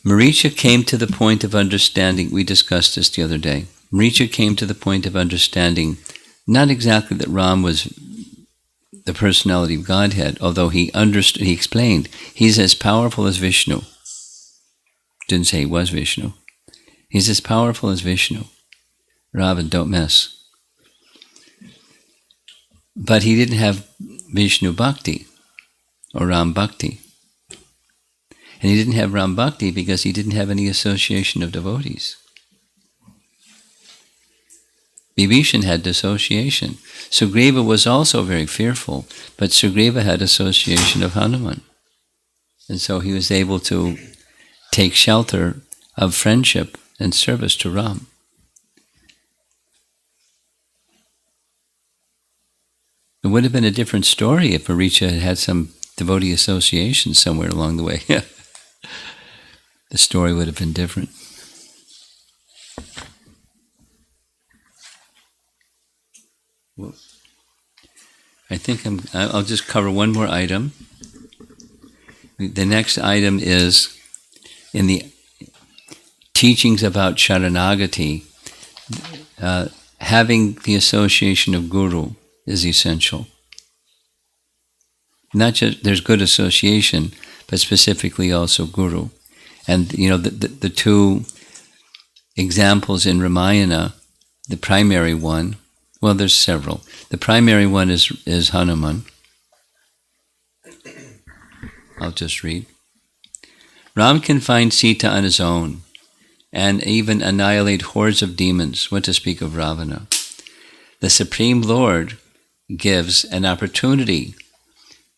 Maricha came to the point of understanding, we discussed this the other day. Maricha came to the point of understanding not exactly that Ram was the personality of Godhead, although he explained, he's as powerful as Vishnu. Didn't say he was Vishnu. He's as powerful as Vishnu. Ravan, don't mess. But he didn't have Vishnu Bhakti, or Ram Bhakti. And he didn't have Ram Bhakti because he didn't have any association of devotees. Vibhishan had dissociation. Sugriva was also very fearful, but Sugriva had association of Hanuman. And so he was able to take shelter of friendship and service to Ram. It would have been a different story if Maricha had had some devotee association somewhere along the way. The story would have been different. Well, I think I'll just cover one more item. The next item is in the teachings about Sharanagati. having the association of guru is essential. Not just there's good association, but specifically also guru. And the two examples in Ramayana, the primary one, well, there's several. The primary one is Hanuman. I'll just read. Ram can find Sita on his own and even annihilate hordes of demons, what to speak of Ravana. The Supreme Lord gives an opportunity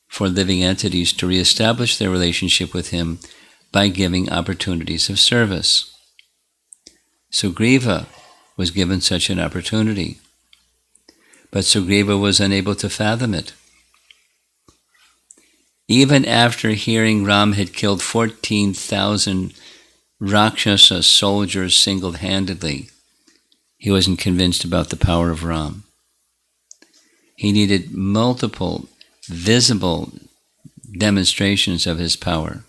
for living entities to reestablish their relationship with him by giving opportunities of service. Sugriva was given such an opportunity, but Sugriva was unable to fathom it. Even after hearing Ram had killed 14,000 Rakshasa soldiers single-handedly, he wasn't convinced about the power of Ram. He needed multiple visible demonstrations of his power.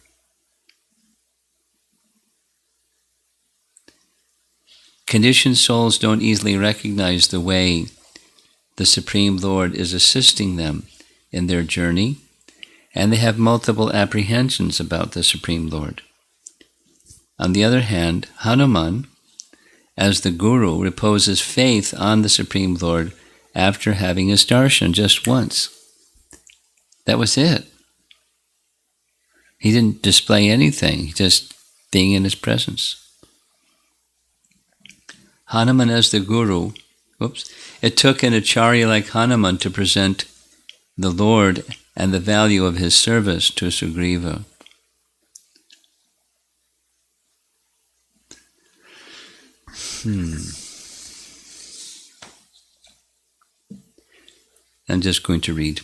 Conditioned souls don't easily recognize the way the Supreme Lord is assisting them in their journey, and they have multiple apprehensions about the Supreme Lord. On the other hand, Hanuman, as the Guru, reposes faith on the Supreme Lord after having his darshan just once. That was it. He didn't display anything, just being in his presence. Hanuman as the Guru, it took an acharya like Hanuman to present the Lord and the value of his service to Sugriva. I'm just going to read.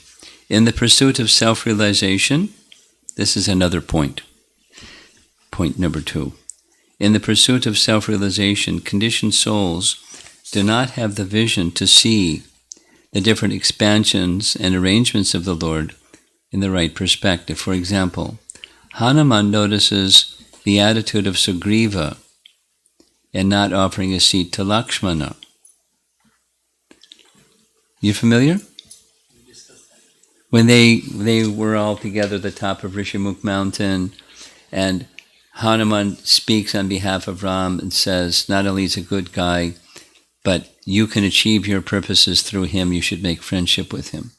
In the pursuit of self-realization, this is another point. Point number 2. In the pursuit of self-realization, conditioned souls do not have the vision to see the different expansions and arrangements of the Lord in the right perspective. For example, Hanuman notices the attitude of Sugriva in not offering a seat to Lakshmana. You familiar? When they were all together at the top of Rishimukh mountain, and Hanuman speaks on behalf of Ram and says, not only is he a good guy, but you can achieve your purposes through him, you should make friendship with him.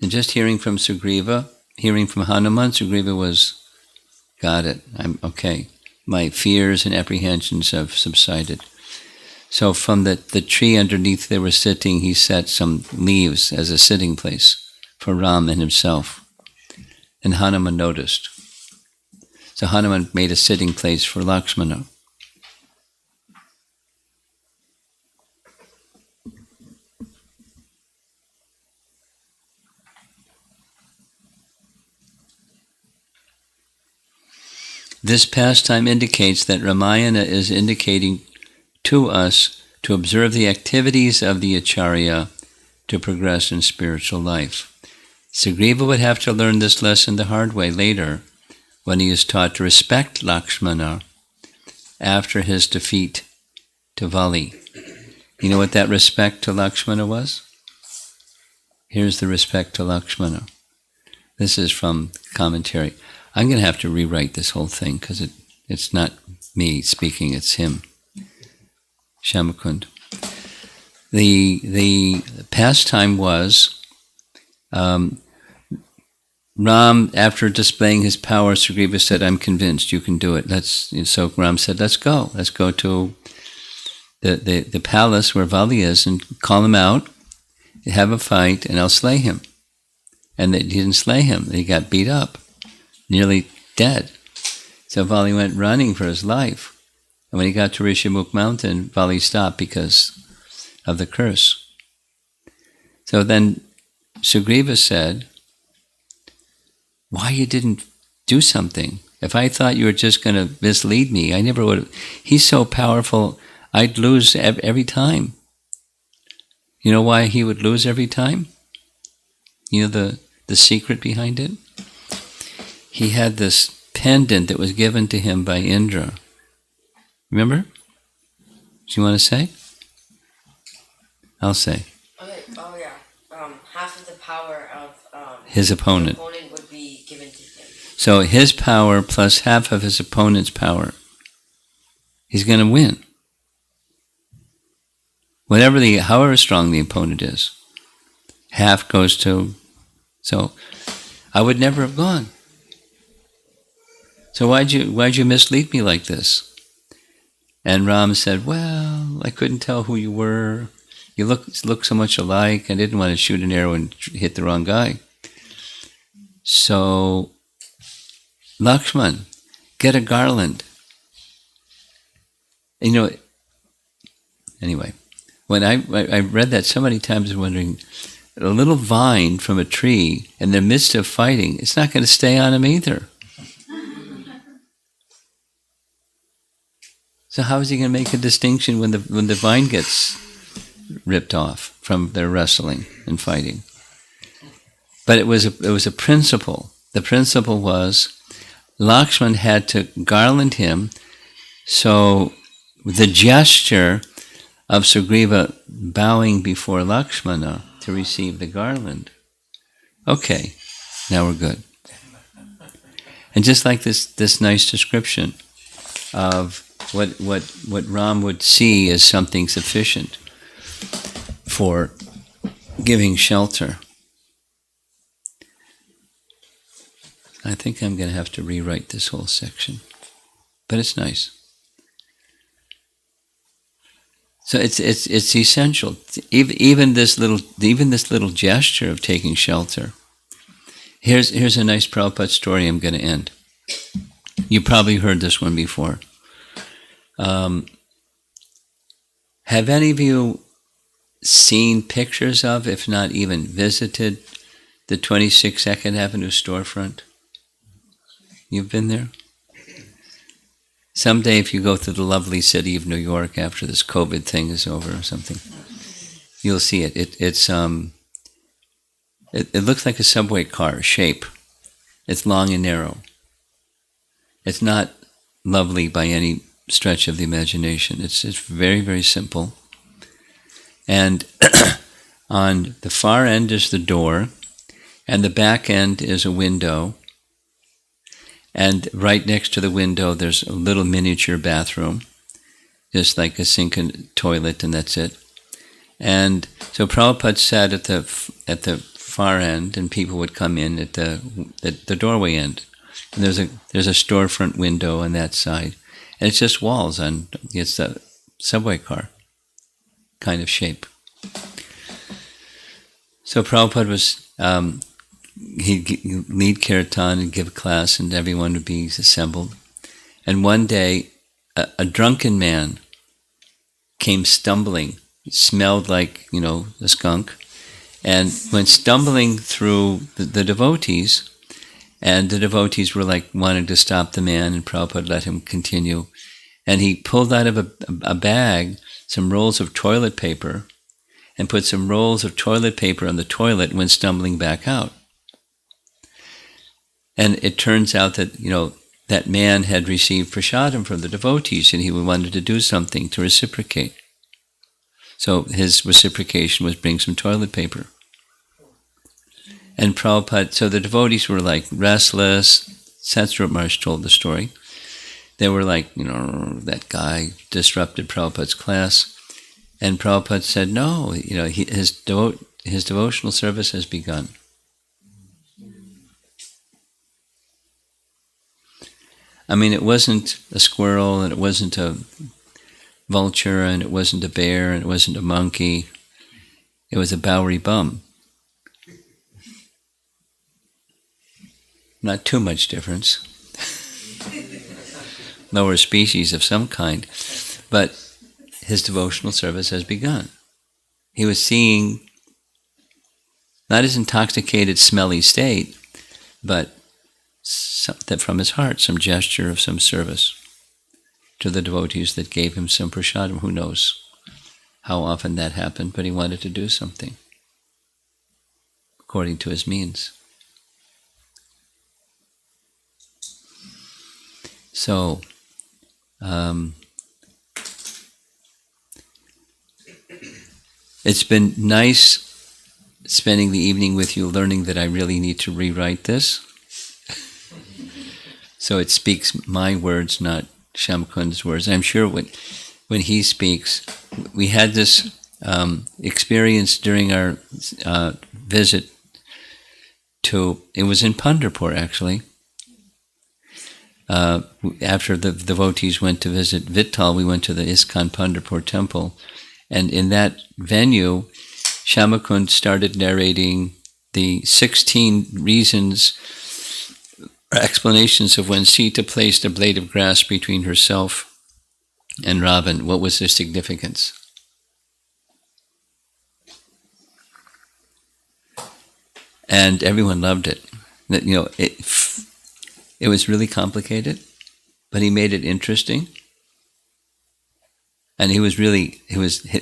And just hearing from Sugriva, hearing from Hanuman, Sugriva was, got it, I'm okay. My fears and apprehensions have subsided. So from the tree underneath they were sitting, he set some leaves as a sitting place for Ram and himself. And Hanuman noticed. So Hanuman made a sitting place for Lakshmana. This pastime indicates that Ramayana is indicating to us to observe the activities of the acharya to progress in spiritual life. Sugriva would have to learn this lesson the hard way later when he is taught to respect Lakshmana after his defeat to Vali. You know what that respect to Lakshmana was? Here's the respect to Lakshmana. This is from commentary. I'm going to have to rewrite this whole thing because it's not me speaking, it's him. Shamakund. The pastime was Ram, after displaying his power, Sugriva said, I'm convinced you can do it. So Ram said, let's go. Let's go to the palace where Vali is and call him out, have a fight, and I'll slay him. And he didn't slay him. He got beat up, nearly dead. So Vali went running for his life. And when he got to Rishimukh mountain, Vali stopped because of the curse. So then Sugriva said, why you didn't do something? If I thought you were just going to mislead me, I never would have. He's so powerful, I'd lose every time. You know why he would lose every time? You know the secret behind it? He had this pendant that was given to him by Indra. Remember? Do you want to say? I'll say. Okay. Oh yeah. Half of the power of His opponent. the opponent would be given to him. So his power plus half of his opponent's power. He's going to win. However strong the opponent is, half goes to. So I would never have gone. So why'd you mislead me like this? And Ram said, well, I couldn't tell who you were. You look so much alike. I didn't want to shoot an arrow and hit the wrong guy. So, Lakshman, get a garland. Anyway, when I read that so many times, wondering, a little vine from a tree in the midst of fighting, it's not going to stay on him either. So how is he going to make a distinction when the vine gets ripped off from their wrestling and fighting? But it was a principle. The principle was Lakshman had to garland him, so the gesture of Sugriva bowing before Lakshmana to receive the garland. Okay, now we're good. And just like this nice description of what Ram would see as something sufficient for giving shelter. I think I'm going to have to rewrite this whole section, but it's nice. So it's essential. Even this little gesture of taking shelter. Here's a nice Prabhupada story. I'm going to end. You probably heard this one before. Have any of you seen pictures of, if not even visited, the 26 Second Avenue storefront? You've been there? Someday, if you go to the lovely city of New York after this COVID thing is over or something, you'll see it. It looks like a subway car shape. It's long and narrow. It's not lovely by any stretch of the imagination. It's very, very simple. And on the far end is the door, and the back end is a window. And right next to the window, there's a little miniature bathroom, just like a sink and toilet, and that's it. And so Prabhupada sat at the far end, and people would come in at the doorway end. And there's a storefront window on that side, and it's just walls, and it's a subway car kind of shape. So Prabhupada was. He'd lead kirtan and give a class, and everyone would be assembled. And one day, a drunken man came stumbling. He smelled like, a skunk, and went stumbling through the devotees. And the devotees were wanting to stop the man, and Prabhupada let him continue. And he pulled out of a bag some rolls of toilet paper, and put some rolls of toilet paper on the toilet and went stumbling back out. And it turns out that, that man had received prasadam from the devotees, and he wanted to do something to reciprocate. So his reciprocation was bring some toilet paper. And Prabhupada, so the devotees were restless. Satsrup Maharaj told the story. They were that guy disrupted Prabhupada's class. And Prabhupada said, no, his devotional service has begun. I mean, it wasn't a squirrel, and it wasn't a vulture, and it wasn't a bear, and it wasn't a monkey. It was a Bowery bum. Not too much difference. Lower species of some kind. But his devotional service has begun. He was seeing not his intoxicated, smelly state, but that from his heart, some gesture of some service to the devotees that gave him some prasadam. Who knows how often that happened, but he wanted to do something according to his means. So, It's been nice spending the evening with you, learning that I really need to rewrite this. So it speaks my words, not Shamkun's words. I'm sure when he speaks, we had this experience during our visit to, it was in Pandharpur actually. After the devotees went to visit Vittal, we went to the ISKCON Pandharpur temple. And in that venue, Shamakund started narrating the 16 reasons, explanations of when Sita placed a blade of grass between herself and Ravan. What was their significance? And everyone loved it. It was really complicated, but he made it interesting. And he was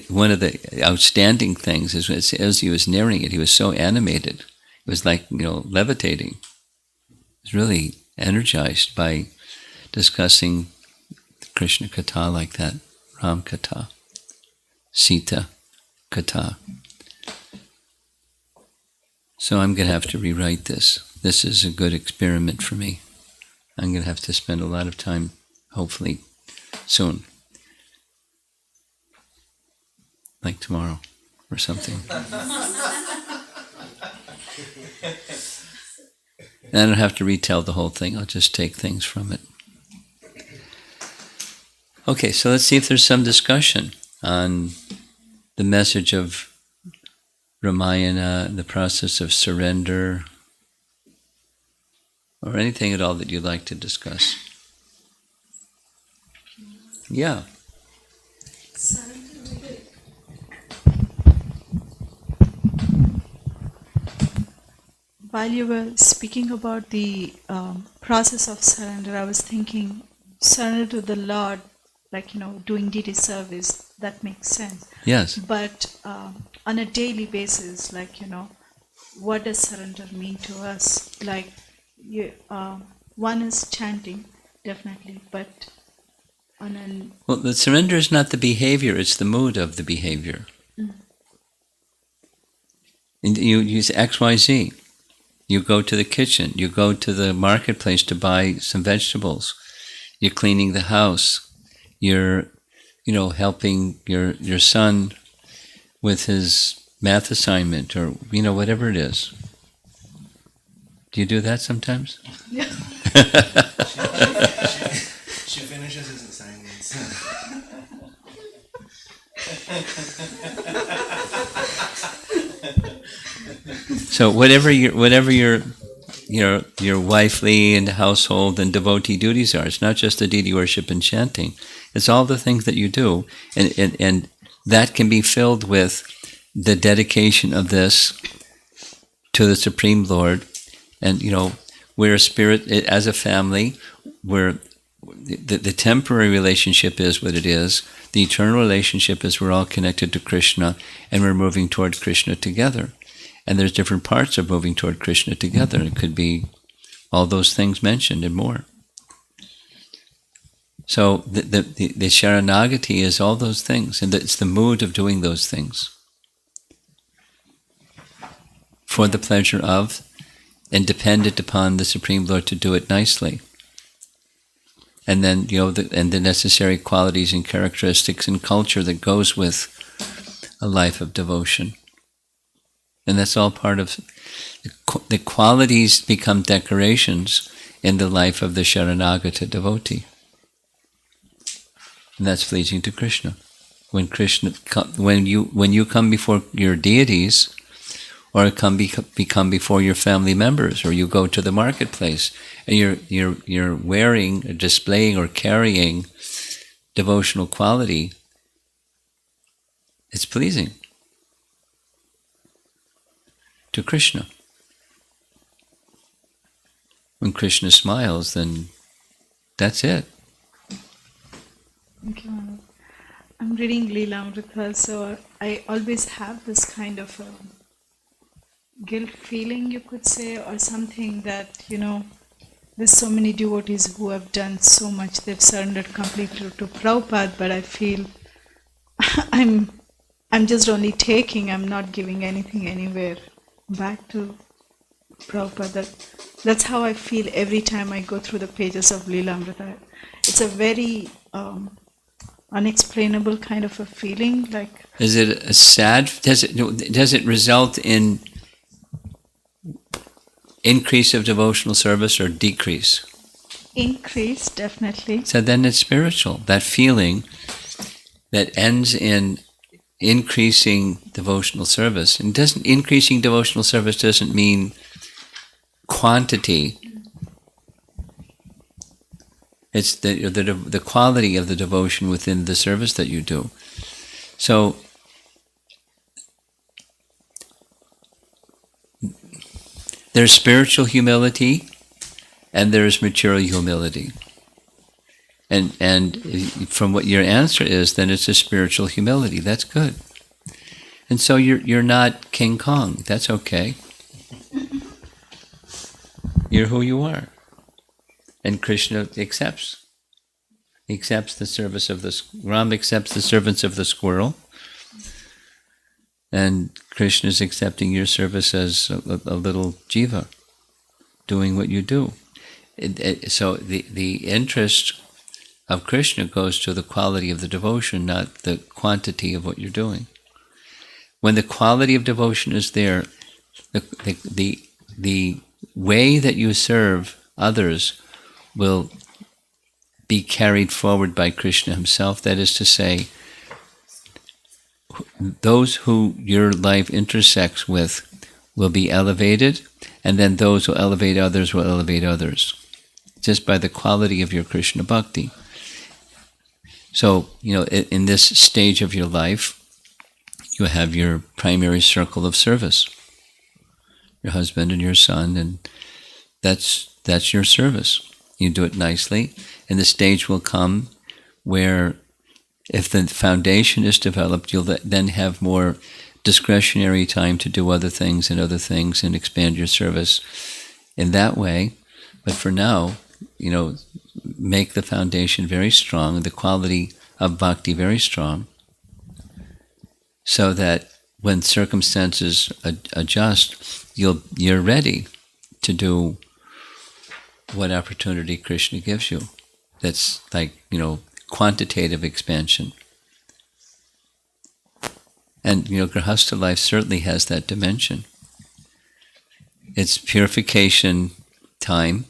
one of the outstanding things is as he was narrating it, he was so animated. It was like, levitating. He was really energized by discussing Krishna Katha like that, Ram Katha, Sita Katha. So I'm going to have to rewrite this. This is a good experiment for me. I'm going to have to spend a lot of time, hopefully, soon. Like tomorrow or something. And I don't have to retell the whole thing. I'll just take things from it. Okay, so let's see if there's some discussion on the message of Ramayana, the process of surrender, or anything at all that you'd like to discuss. Yeah. While you were speaking about the process of surrender, I was thinking surrender to the Lord, like, doing deity service, that makes sense. Yes. But on a daily basis, like, what does surrender mean to us? Like, one is chanting, definitely, but on an... Well, the surrender is not the behavior, it's the mood of the behavior. And you use X, Y, Z. You go to the kitchen, you go to the marketplace to buy some vegetables, you're cleaning the house, you're, helping your son with his math assignment or, whatever it is. Do you do that sometimes? Yeah. She finishes his assignments. So whatever your wifely and household and devotee duties are, it's not just the deity worship and chanting. It's all the things that you do, and that can be filled with the dedication of this to the Supreme Lord. And we're a spirit as a family. The temporary relationship is what it is. The eternal relationship is we're all connected to Krishna, and we're moving toward Krishna together. And there's different parts of moving toward Krishna together. It could be all those things mentioned and more. So the Sharanagati is all those things, and it's the mood of doing those things for the pleasure of, and dependent upon the Supreme Lord to do it nicely. And then, and the necessary qualities and characteristics and culture that goes with a life of devotion. And that's all part of, the qualities become decorations in the life of the Sharanagata devotee. And that's pleasing to Krishna. When you come before your deities, or become before your family members, or you go to the marketplace and you're wearing, or displaying, or carrying devotional quality, it's pleasing to Krishna. When Krishna smiles, then that's it. Thank you, Manu. I'm reading Leela Amrita, so I always have this kind of guilt feeling, you could say, or something that, there's so many devotees who have done so much, they've surrendered completely to Prabhupada, but I feel I'm I'm just only taking, I'm not giving anything anywhere back to Prabhupada. That's how I feel every time I go through the pages of Leelamrita. It's a very unexplainable kind of a feeling. Like, is it a sad? Does it result in increase of devotional service or decrease? increase, definitely. So then it's spiritual. That feeling that ends in increasing devotional service, and increasing devotional service doesn't mean quantity. It's the quality of the devotion within the service that you do. So there's spiritual humility and there's material humility. And from what your answer is, then it's a spiritual humility. That's good. And so you're not King Kong. That's okay. You're who you are. And Krishna accepts. He accepts the service of the Ram accepts the servants of the squirrel. And Krishna is accepting your service as a little jiva, doing what you do. So the interest of Krishna goes to the quality of the devotion, not the quantity of what you're doing. When the quality of devotion is there, the way that you serve others will be carried forward by Krishna himself. That is to say, those who your life intersects with will be elevated, and then those who elevate others will elevate others, just by the quality of your Krishna bhakti. So, in this stage of your life, you have your primary circle of service, your husband and your son, and that's your service. You do it nicely, and the stage will come where, if the foundation is developed, you'll then have more discretionary time to do other things and expand your service in that way. But for now, make the foundation very strong, the quality of bhakti very strong, so that when circumstances adjust, you're ready to do what opportunity Krishna gives you. That's like, quantitative expansion. And, Grihastha life certainly has that dimension. It's purification time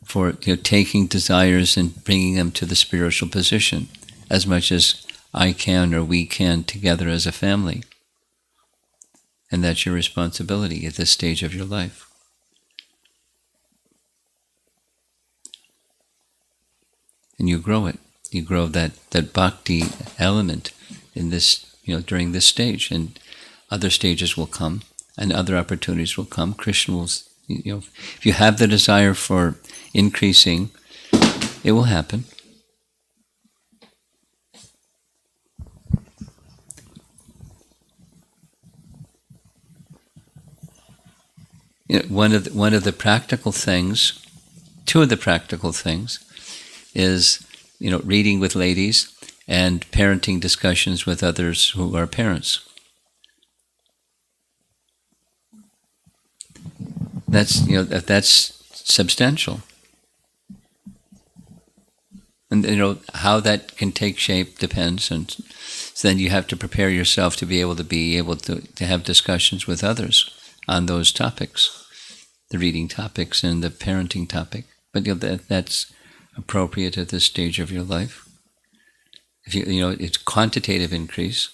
for taking desires and bringing them to the spiritual position, as much as I can or we can together as a family. And that's your responsibility at this stage of your life. And you grow it. You grow that bhakti element in this, during this stage, and other stages will come, and other opportunities will come. Krishna will, if you have the desire for increasing, it will happen. One of the practical things, two of the practical things, is reading with ladies and parenting discussions with others who are parents. That's substantial. And how that can take shape depends, and so then you have to prepare yourself to be able to have discussions with others on those topics, the reading topics and the parenting topic. But that's appropriate at this stage of your life. If it's quantitative increase,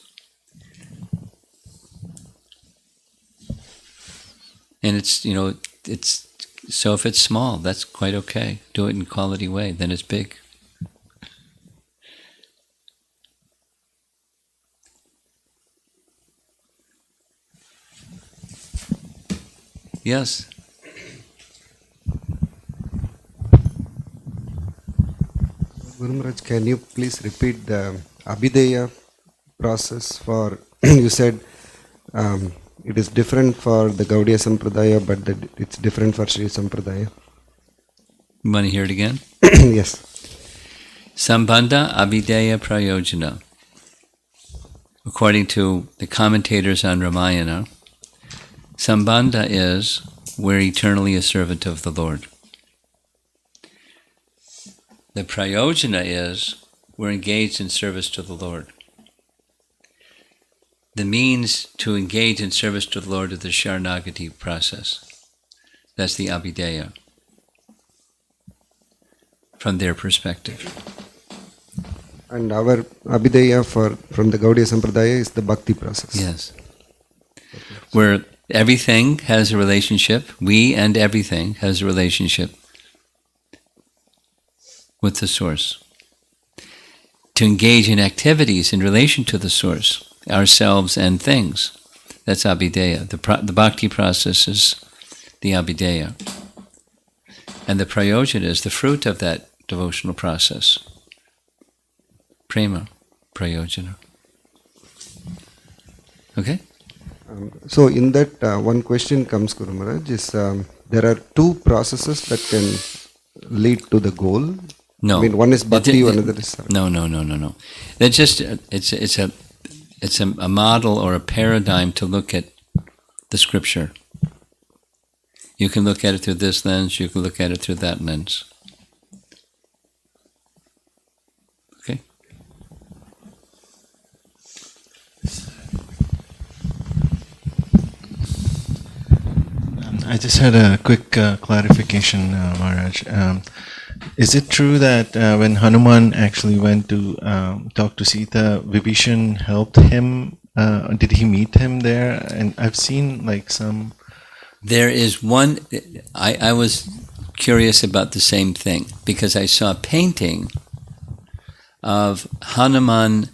and it's so if it's small, that's quite okay. Do it in a quality way. Then it's big. Yes. Guru Maharaj, can you please repeat the Abhideya process for, you said it is different for the Gaudiya Sampradaya, but it's different for Sri Sampradaya. You want to hear it again? Yes. Sambandha Abhideya Prayojana. according to the commentators on Ramayana, Sambandha is we're eternally a servant of the Lord. The Prayojana is we're engaged in service to the Lord. The means to engage in service to the Lord is the Sharanagati process. That's the Abhideya, from their perspective. And our Abhideya from the Gaudiya Sampradaya is the Bhakti process. Yes. Where everything has a relationship, we and everything has a relationship with the source. To engage in activities in relation to the source, ourselves and things, that's Abhideya. The Bhakti process is the Abhideya. And the Prayojana is the fruit of that devotional process. Prema, Prayojana. Okay? So in that, one question comes, Guru Maharaj, is there are two processes that can lead to the goal? No. I mean, one is bhakti, another is... No. That's just, it's a model or a paradigm to look at the scripture. You can look at it through this lens, you can look at it through that lens. Okay? I just had a quick clarification, Maharaj. Is it true that when Hanuman actually went to talk to Sita, Vibhishan helped him? Did he meet him there? And I've seen like some... There is one, I was curious about the same thing, because I saw a painting of Hanuman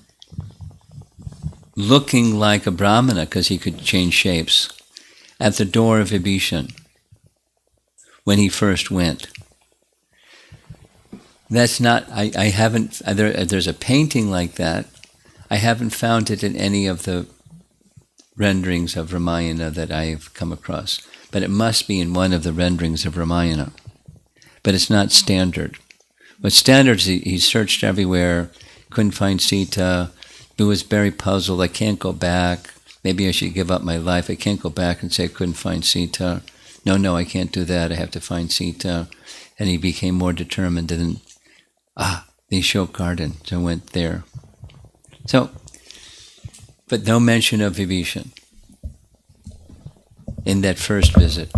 looking like a Brahmana, because he could change shapes, at the door of Vibhishan when he first went. That's not, I haven't, there's a painting like that. I haven't found it in any of the renderings of Ramayana that I've come across. But it must be in one of the renderings of Ramayana. But it's not standard. What's standard is he searched everywhere, couldn't find Sita, he was very puzzled, I can't go back, maybe I should give up my life, I can't go back and say I couldn't find Sita. No, I can't do that, I have to find Sita. And he became more determined and the Ashok Garden, so went there. So, but no mention of Vibhishan in that first visit.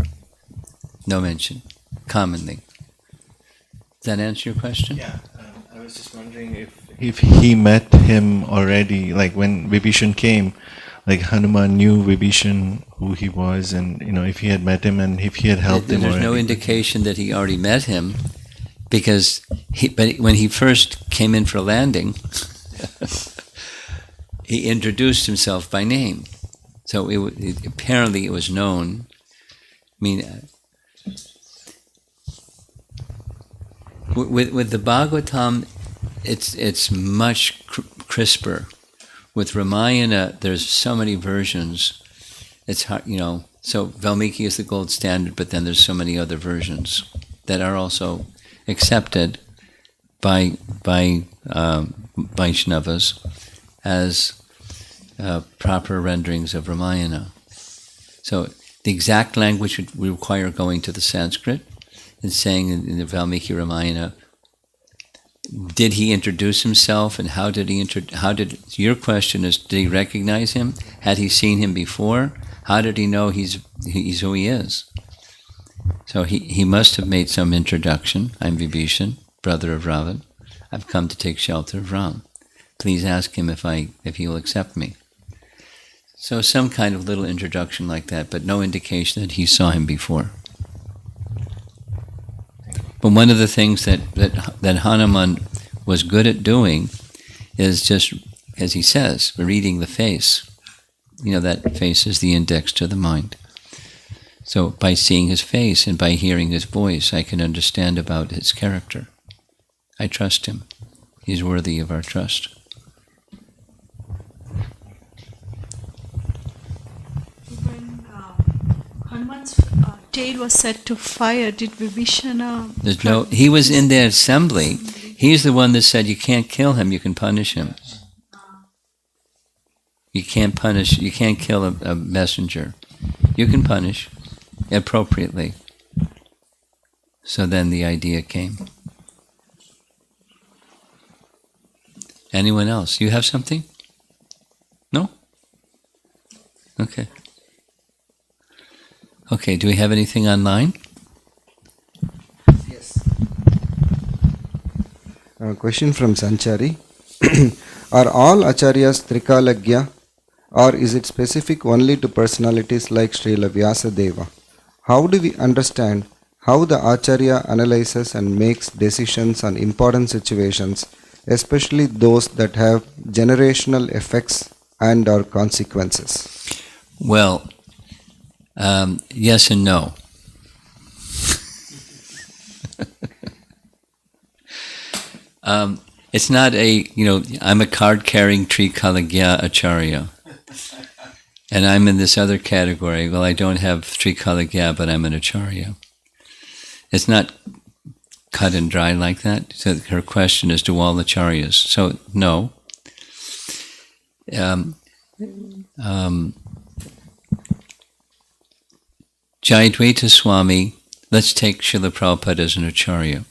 No mention, commonly. Does that answer your question? Yeah, I was just wondering if he met him already, like when Vibhishan came, like Hanuman knew Vibhishan, who he was, and if he had met him and if he had helped him There's already. no indication that he already met him, because but when he first came in for landing, he introduced himself by name. So apparently it was known. I mean, with the Bhagavatam, it's much crisper. With Ramayana, there's so many versions. It's hard, So Valmiki is the gold standard, but then there's so many other versions that are also accepted by Vaishnavas as proper renderings of Ramayana. So the exact language would require going to the Sanskrit and saying in the Valmiki Ramayana, did he introduce himself, and how did your question is, did he recognize him? Had he seen him before? How did he know he's who he is? So he must have made some introduction. I'm Vibhishan, brother of Ravan. I've come to take shelter of Ram. Please ask him if he will accept me. So some kind of little introduction like that, but no indication that he saw him before. But one of the things that Hanuman was good at doing is just, as he says, reading the face. That face is the index to the mind. So by seeing his face and by hearing his voice, I can understand about his character. I trust him. He's worthy of our trust. When Hanuman's tail was set to fire, did Vibhishana... He was in the assembly. He's the one that said you can't kill him, you can punish him. You can't punish, you can't kill a messenger. You can punish appropriately. So then the idea came. Anyone else? You have something? No? Okay. Okay, do we have anything online? Yes. A question from Sanchari. Are all acharyas trikalagya, or is it specific only to personalities like Srila Vyasadeva? How do we understand how the acharya analyzes and makes decisions on important situations, especially those that have generational effects and or consequences? Well, yes and no. It's not I'm a card-carrying Trikalagya Acharya. And I'm in this other category. Well, I don't have Trikalagya, but I'm an Acharya. It's not cut and dry like that. So her question is, do all Acharyas? So, no. Jayadvaita Swami, let's take Srila Prabhupada as an Acharya.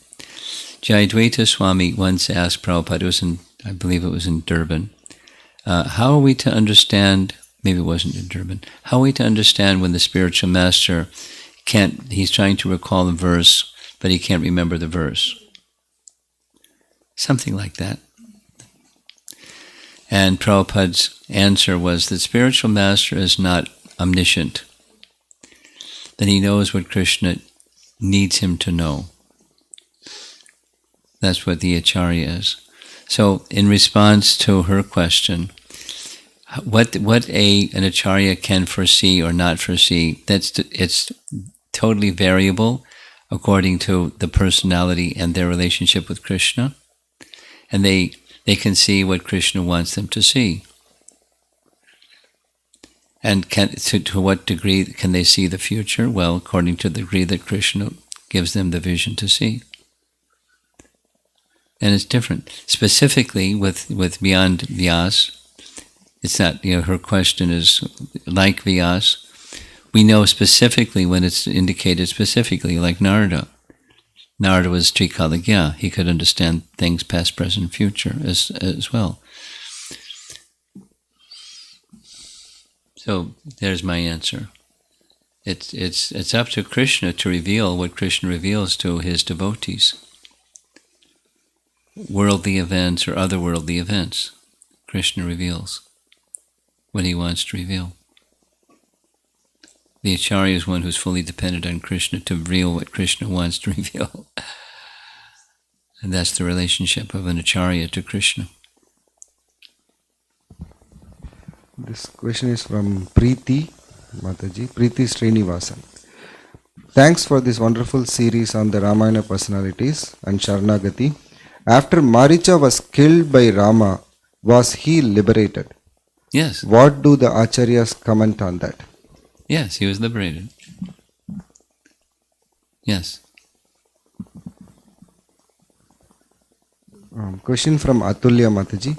Jayadvaita Swami once asked Prabhupada, I believe it was in Durban, how are we to understand, maybe it wasn't in Durban, how are we to understand when the spiritual master he's trying to recall a verse, but he can't remember the verse? Something like that. And Prabhupada's answer was that spiritual master is not omniscient. Then he knows what Krishna needs him to know. That's what the Acharya is. So, in response to her question, what an Acharya can foresee or not foresee, it's totally variable according to the personality and their relationship with Krishna. And they can see what Krishna wants them to see. And to what degree can they see the future? Well, according to the degree that Krishna gives them the vision to see. And it's different. Specifically with beyond Vyas, it's not, her question is like Vyas. We know specifically when it's indicated specifically, like Narada. Narada was Trikalagya. He could understand things past, present, future as well. So there's my answer. It's up to Krishna to reveal what Krishna reveals to his devotees. Worldly events or otherworldly events, Krishna reveals what he wants to reveal. The Acharya is one who's fully dependent on Krishna to reveal what Krishna wants to reveal. And that's the relationship of an Acharya to Krishna. This question is from Preeti Mataji, Preeti Srinivasan. Thanks for this wonderful series on the Ramayana personalities and Sharanagati. After Maricha was killed by Rama, was he liberated? Yes. What do the Acharyas comment on that? Yes, he was liberated. Yes. Question from Atulya Mataji.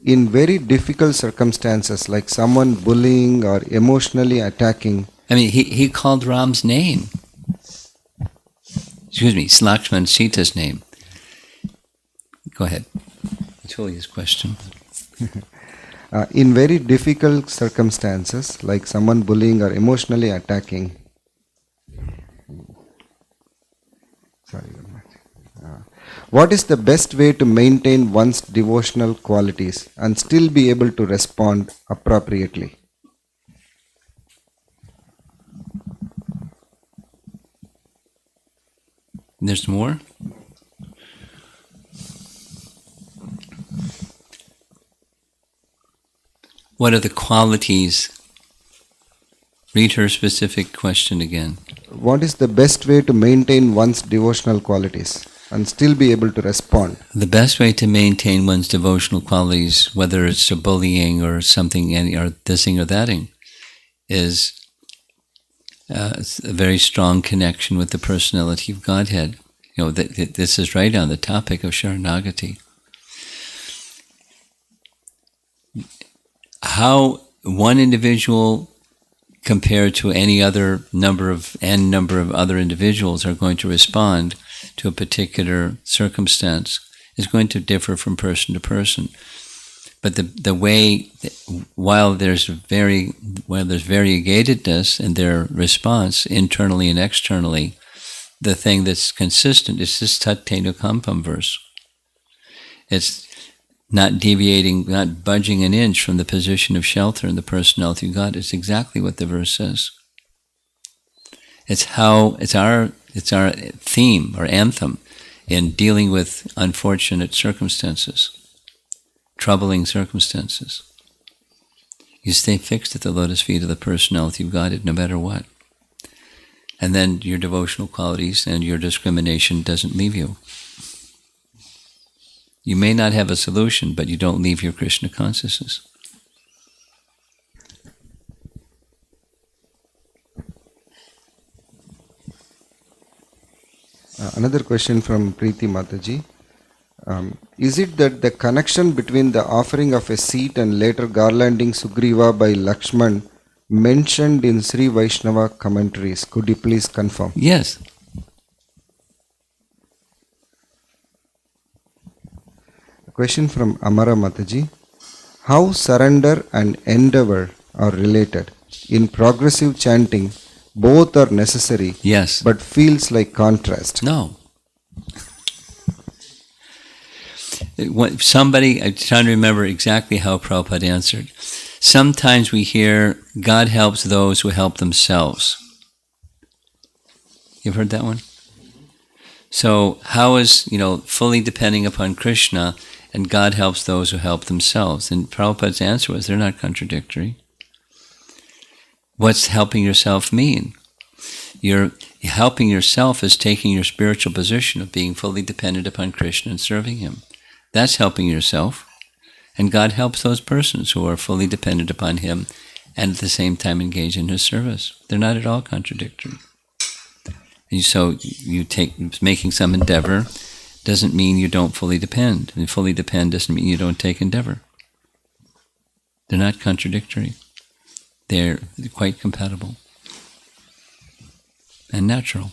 In very difficult circumstances, like someone bullying or emotionally attacking. He called Ram's name. Lakshman, Sita's name. Go ahead. Atulya's question. In very difficult circumstances, like someone bullying or emotionally attacking. What is the best way to maintain one's devotional qualities and still be able to respond appropriately? There's more? What are the qualities? Read her specific question again. What is the best way to maintain one's devotional qualities and still be able to respond? The best way to maintain one's devotional qualities, whether it's a bullying or something, or thising or thating, is a very strong connection with the personality of Godhead. This is right on the topic of Sharanagati. how one individual compared to any other number of other individuals are going to respond to a particular circumstance is going to differ from person to person. But the way, while there's variegatedness in their response internally and externally, the thing that's consistent is this Tattenu Kampam verse. It's not deviating, not budging an inch from the position of shelter in the personality of God. It's exactly what the verse says. It's our theme or anthem in dealing with unfortunate circumstances, troubling circumstances. You stay fixed at the lotus feet of the personality of God no matter what. And then your devotional qualities and your discrimination doesn't leave you. You may not have a solution, but you don't leave your Krishna consciousness. Another question from Preeti Mataji. Is it that the connection between the offering of a seat and later garlanding Sugriva by Lakshman mentioned in Sri Vaishnava commentaries? Could you please confirm? Yes. A question from Amara Mataji. How surrender and endeavor are related? In progressive chanting, both are necessary. Yes. But feels like contrast. No. Somebody, I'm trying to remember exactly how Prabhupada answered. Sometimes we hear, God helps those who help themselves. You've heard that one? So how is, fully depending upon Krishna, and God helps those who help themselves? And Prabhupada's answer was, they're not contradictory. What's helping yourself mean? You're helping yourself is taking your spiritual position of being fully dependent upon Krishna and serving Him. That's helping yourself. And God helps those persons who are fully dependent upon Him and at the same time engage in His service. They're not at all contradictory. And so you take making some endeavor doesn't mean you don't fully depend. And fully depend doesn't mean you don't take endeavor. They're not contradictory. They're quite compatible and natural.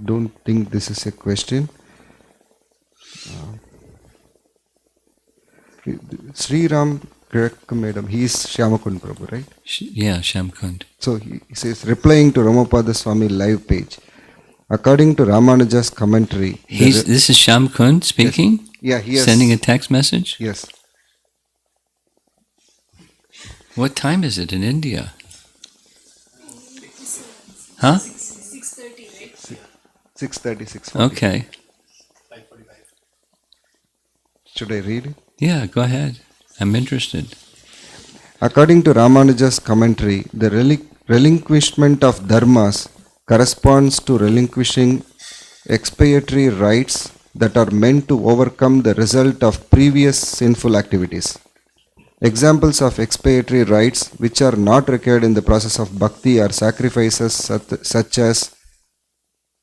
Don't think this is a question. Sri Ram, correct madam, he is Shyamakund Prabhu, right? Yeah, Shamkund. So he says, replying to Romapada Swami live page, according to Ramanuja's commentary. This is Shamkund speaking? Yes. Yeah, he is. Sending a text message? Yes. What time is it in India? Huh? 6:30, right? 6:30, 6:40. Okay. Should I read it? Yeah, go ahead. I'm interested. According to Ramanuja's commentary, the relinquishment of dharmas corresponds to relinquishing expiatory rites that are meant to overcome the result of previous sinful activities. Examples of expiatory rites which are not required in the process of bhakti are sacrifices such as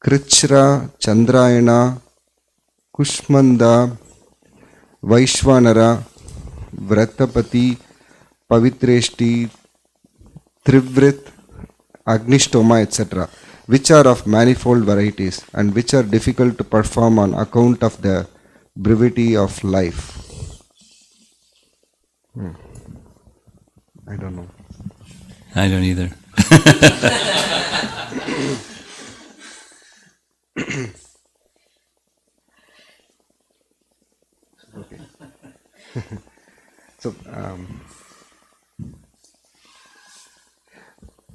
Krichra, Chandrayana, Kushmanda, Vaishwanara, Vratapati, Pavitreshti, Trivrit, Agnishtoma, etc., which are of manifold varieties and which are difficult to perform on account of the brevity of life. I don't know. I don't either. Okay. So,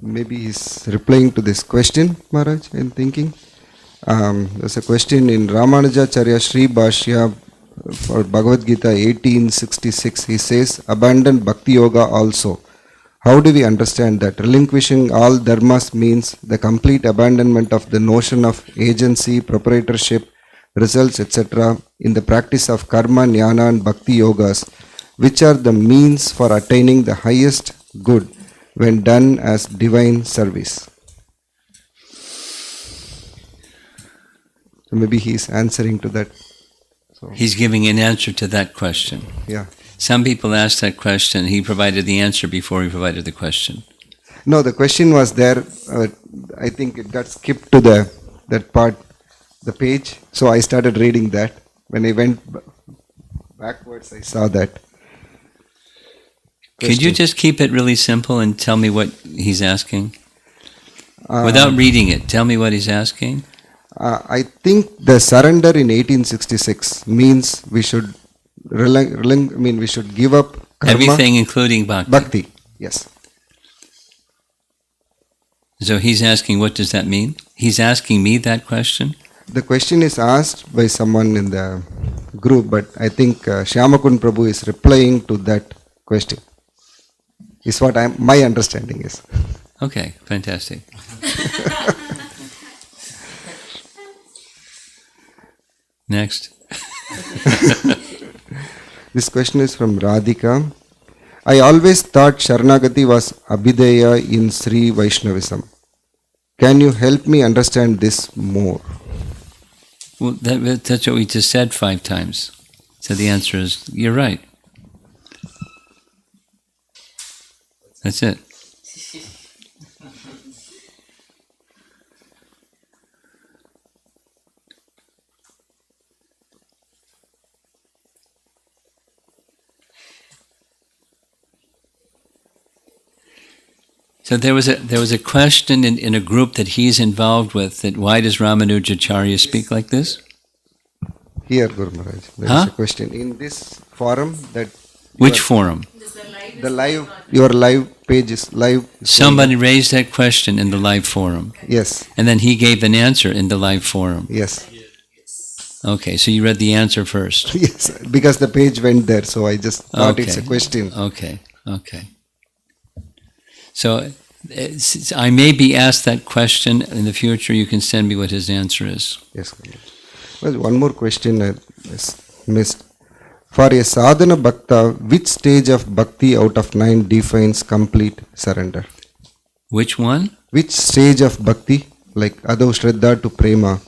maybe he's replying to this question, Maharaj, I'm thinking. There's a question in Ramanujacharya Sri Bhashya for Bhagavad Gita 1866. He says, abandon Bhakti Yoga also. How do we understand that? Relinquishing all dharmas means the complete abandonment of the notion of agency, proprietorship, results, etc. in the practice of karma, jnana and bhakti yogas, which are the means for attaining the highest good when done as divine service. maybe he's answering to that. So He's giving an answer to that question. yeah. Some people ask that question. He provided the answer before he provided the question. No, the question was there. I think it got skipped to that part, the page. So I started reading that. When I went backwards, I saw that. Could you just keep it really simple and tell me what he's asking? Without reading it, tell me what he's asking. I think the surrender in 1866 means we should we should give up karma, Everything including bhakti. bhakti. Yes. So he's asking, what does that mean? He's asking me that question? The question is asked by someone in the group, but I think Shyamakund Prabhu is replying to that question. Is what my understanding is. Okay, fantastic. Next. This question is from Radhika. I always thought Sharanagati was Abhideya in Sri Vaishnavism. Can you help me understand this more? Well, that's what we just said 5 times. So the answer is, you're right. That's it. So there was a question in a group that he's involved with, that why does Ramanujacharya speak like this? Here, Guru Maharaj, there is a question. In this forum that... Which forum? The live, your live page is live. Somebody raised that question in the live forum. Yes, And then he gave an answer in the live forum. yes. Okay, so you read the answer first. Yes, because the page went there, so I just thought it's a Okay. question. Okay. So I may be asked that question in the future. You can send me what his answer is. Yes, Guru Maharaj. Well, one more question I missed. For a sadhana bhakta, which stage of bhakti out of 9 defines complete surrender? Which one? Which stage of bhakti, like Adav Shraddha to Prema,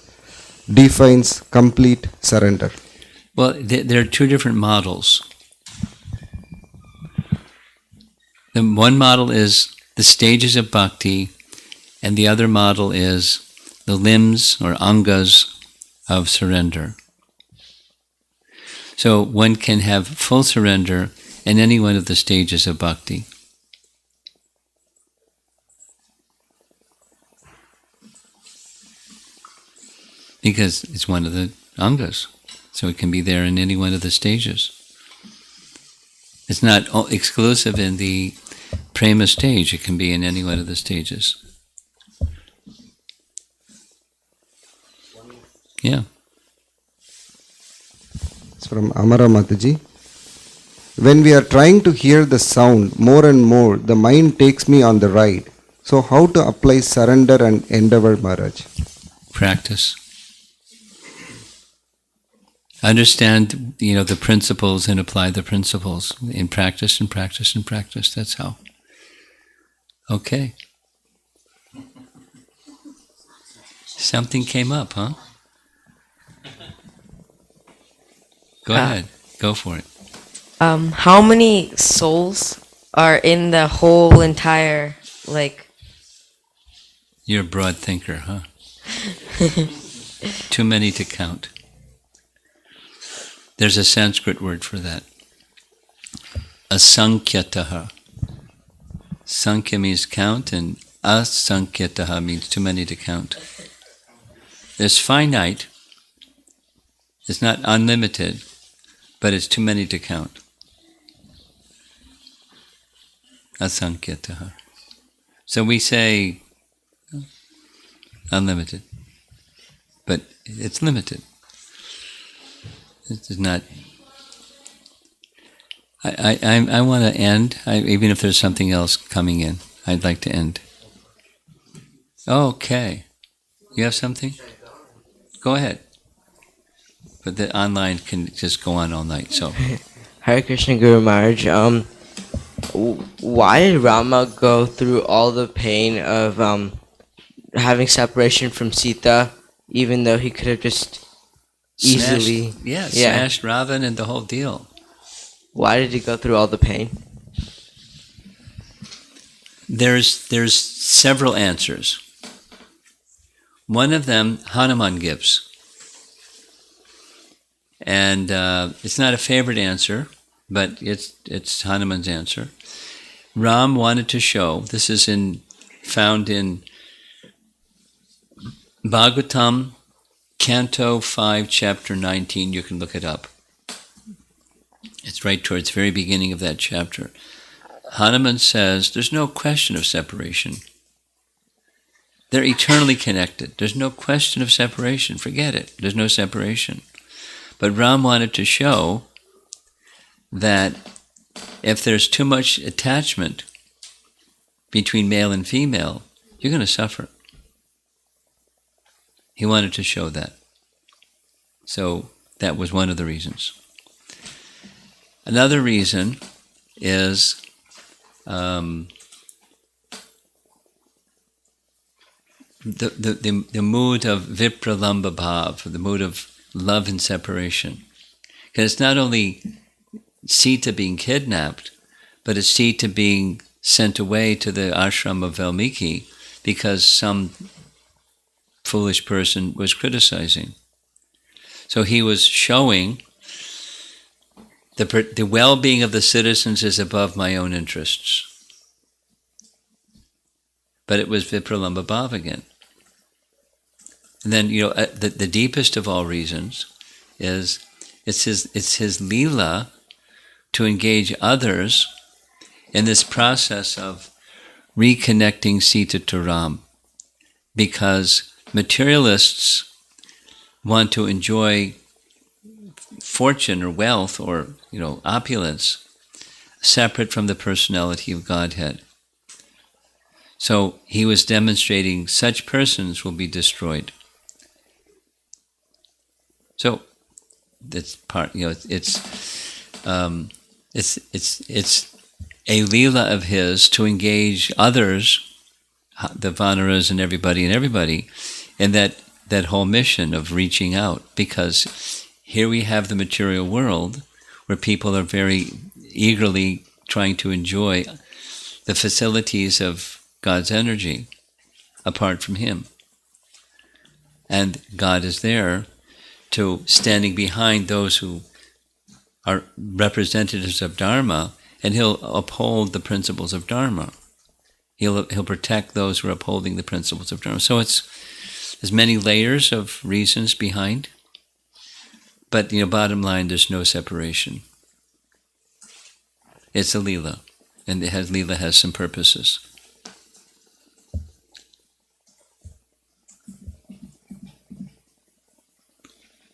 defines complete surrender? Well, there are 2 different models. The one model is the stages of bhakti, and the other model is the limbs or angas of surrender. So one can have full surrender in any one of the stages of bhakti. Because it's one of the angas. So it can be there in any one of the stages. It's not exclusive in the prema stage, it can be in any one of the stages. Yeah. It's from Amara Mataji. When we are trying to hear the sound more and more, the mind takes me on the ride. So how to apply surrender and endeavor, Maharaj? Practice. Understand, the principles and apply the principles in practice and practice and practice. That's how. Okay. Something came up, huh? Go ahead. Go for it. How many souls are in the whole entire, You're a broad thinker, huh? Too many to count. There's a Sanskrit word for that. Asankyataha. Sankhya means count, and asankyataha means too many to count. There's finite. It's not unlimited, but it's too many to count. Asankyataha. So we say unlimited, but it's limited. It is not. I want to end, even if there's something else coming in. I'd like to end. Okay. You have something? Go ahead. But the online can just go on all night. So, Hare Krishna Guru Maharaj, why did Rama go through all the pain of having separation from Sita even though he could have just easily. Smashed Ravan and the whole deal. Why did he go through all the pain? There's several answers. One of them Hanuman gives. And it's not a favorite answer, but it's Hanuman's answer. Ram wanted to show, this is found in Bhagavatam, Canto 5, Chapter 19. You can look it up. It's right towards the very beginning of that chapter. Hanuman says, there's no question of separation. They're eternally connected. There's no question of separation. Forget it. There's no separation. But Ram wanted to show that if there's too much attachment between male and female, you're going to suffer. He wanted to show that. So that was one of the reasons. Another reason is the mood of vipralamba bhav, the mood of love and separation. Because it's not only Sita being kidnapped, but it's Sita being sent away to the ashram of Valmiki because some foolish person was criticizing. So he was showing the well-being of the citizens is above my own interests. But it was vipralamba bhav again. And then, the deepest of all reasons is it's his lila to engage others in this process of reconnecting Sita to Ram, because materialists want to enjoy fortune or wealth or opulence separate from the personality of Godhead. So he was demonstrating such persons will be destroyed. So that's part. It's a lila of his to engage others, the Vanaras and everybody, in that whole mission of reaching out. Because here we have the material world where people are very eagerly trying to enjoy the facilities of God's energy apart from him. And God is there to standing behind those who are representatives of Dharma, and he'll uphold the principles of Dharma. He'll protect those who are upholding the principles of Dharma. So there's many layers of reasons behind, but bottom line, there's no separation. It's a lila, and lila has some purposes.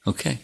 Okay.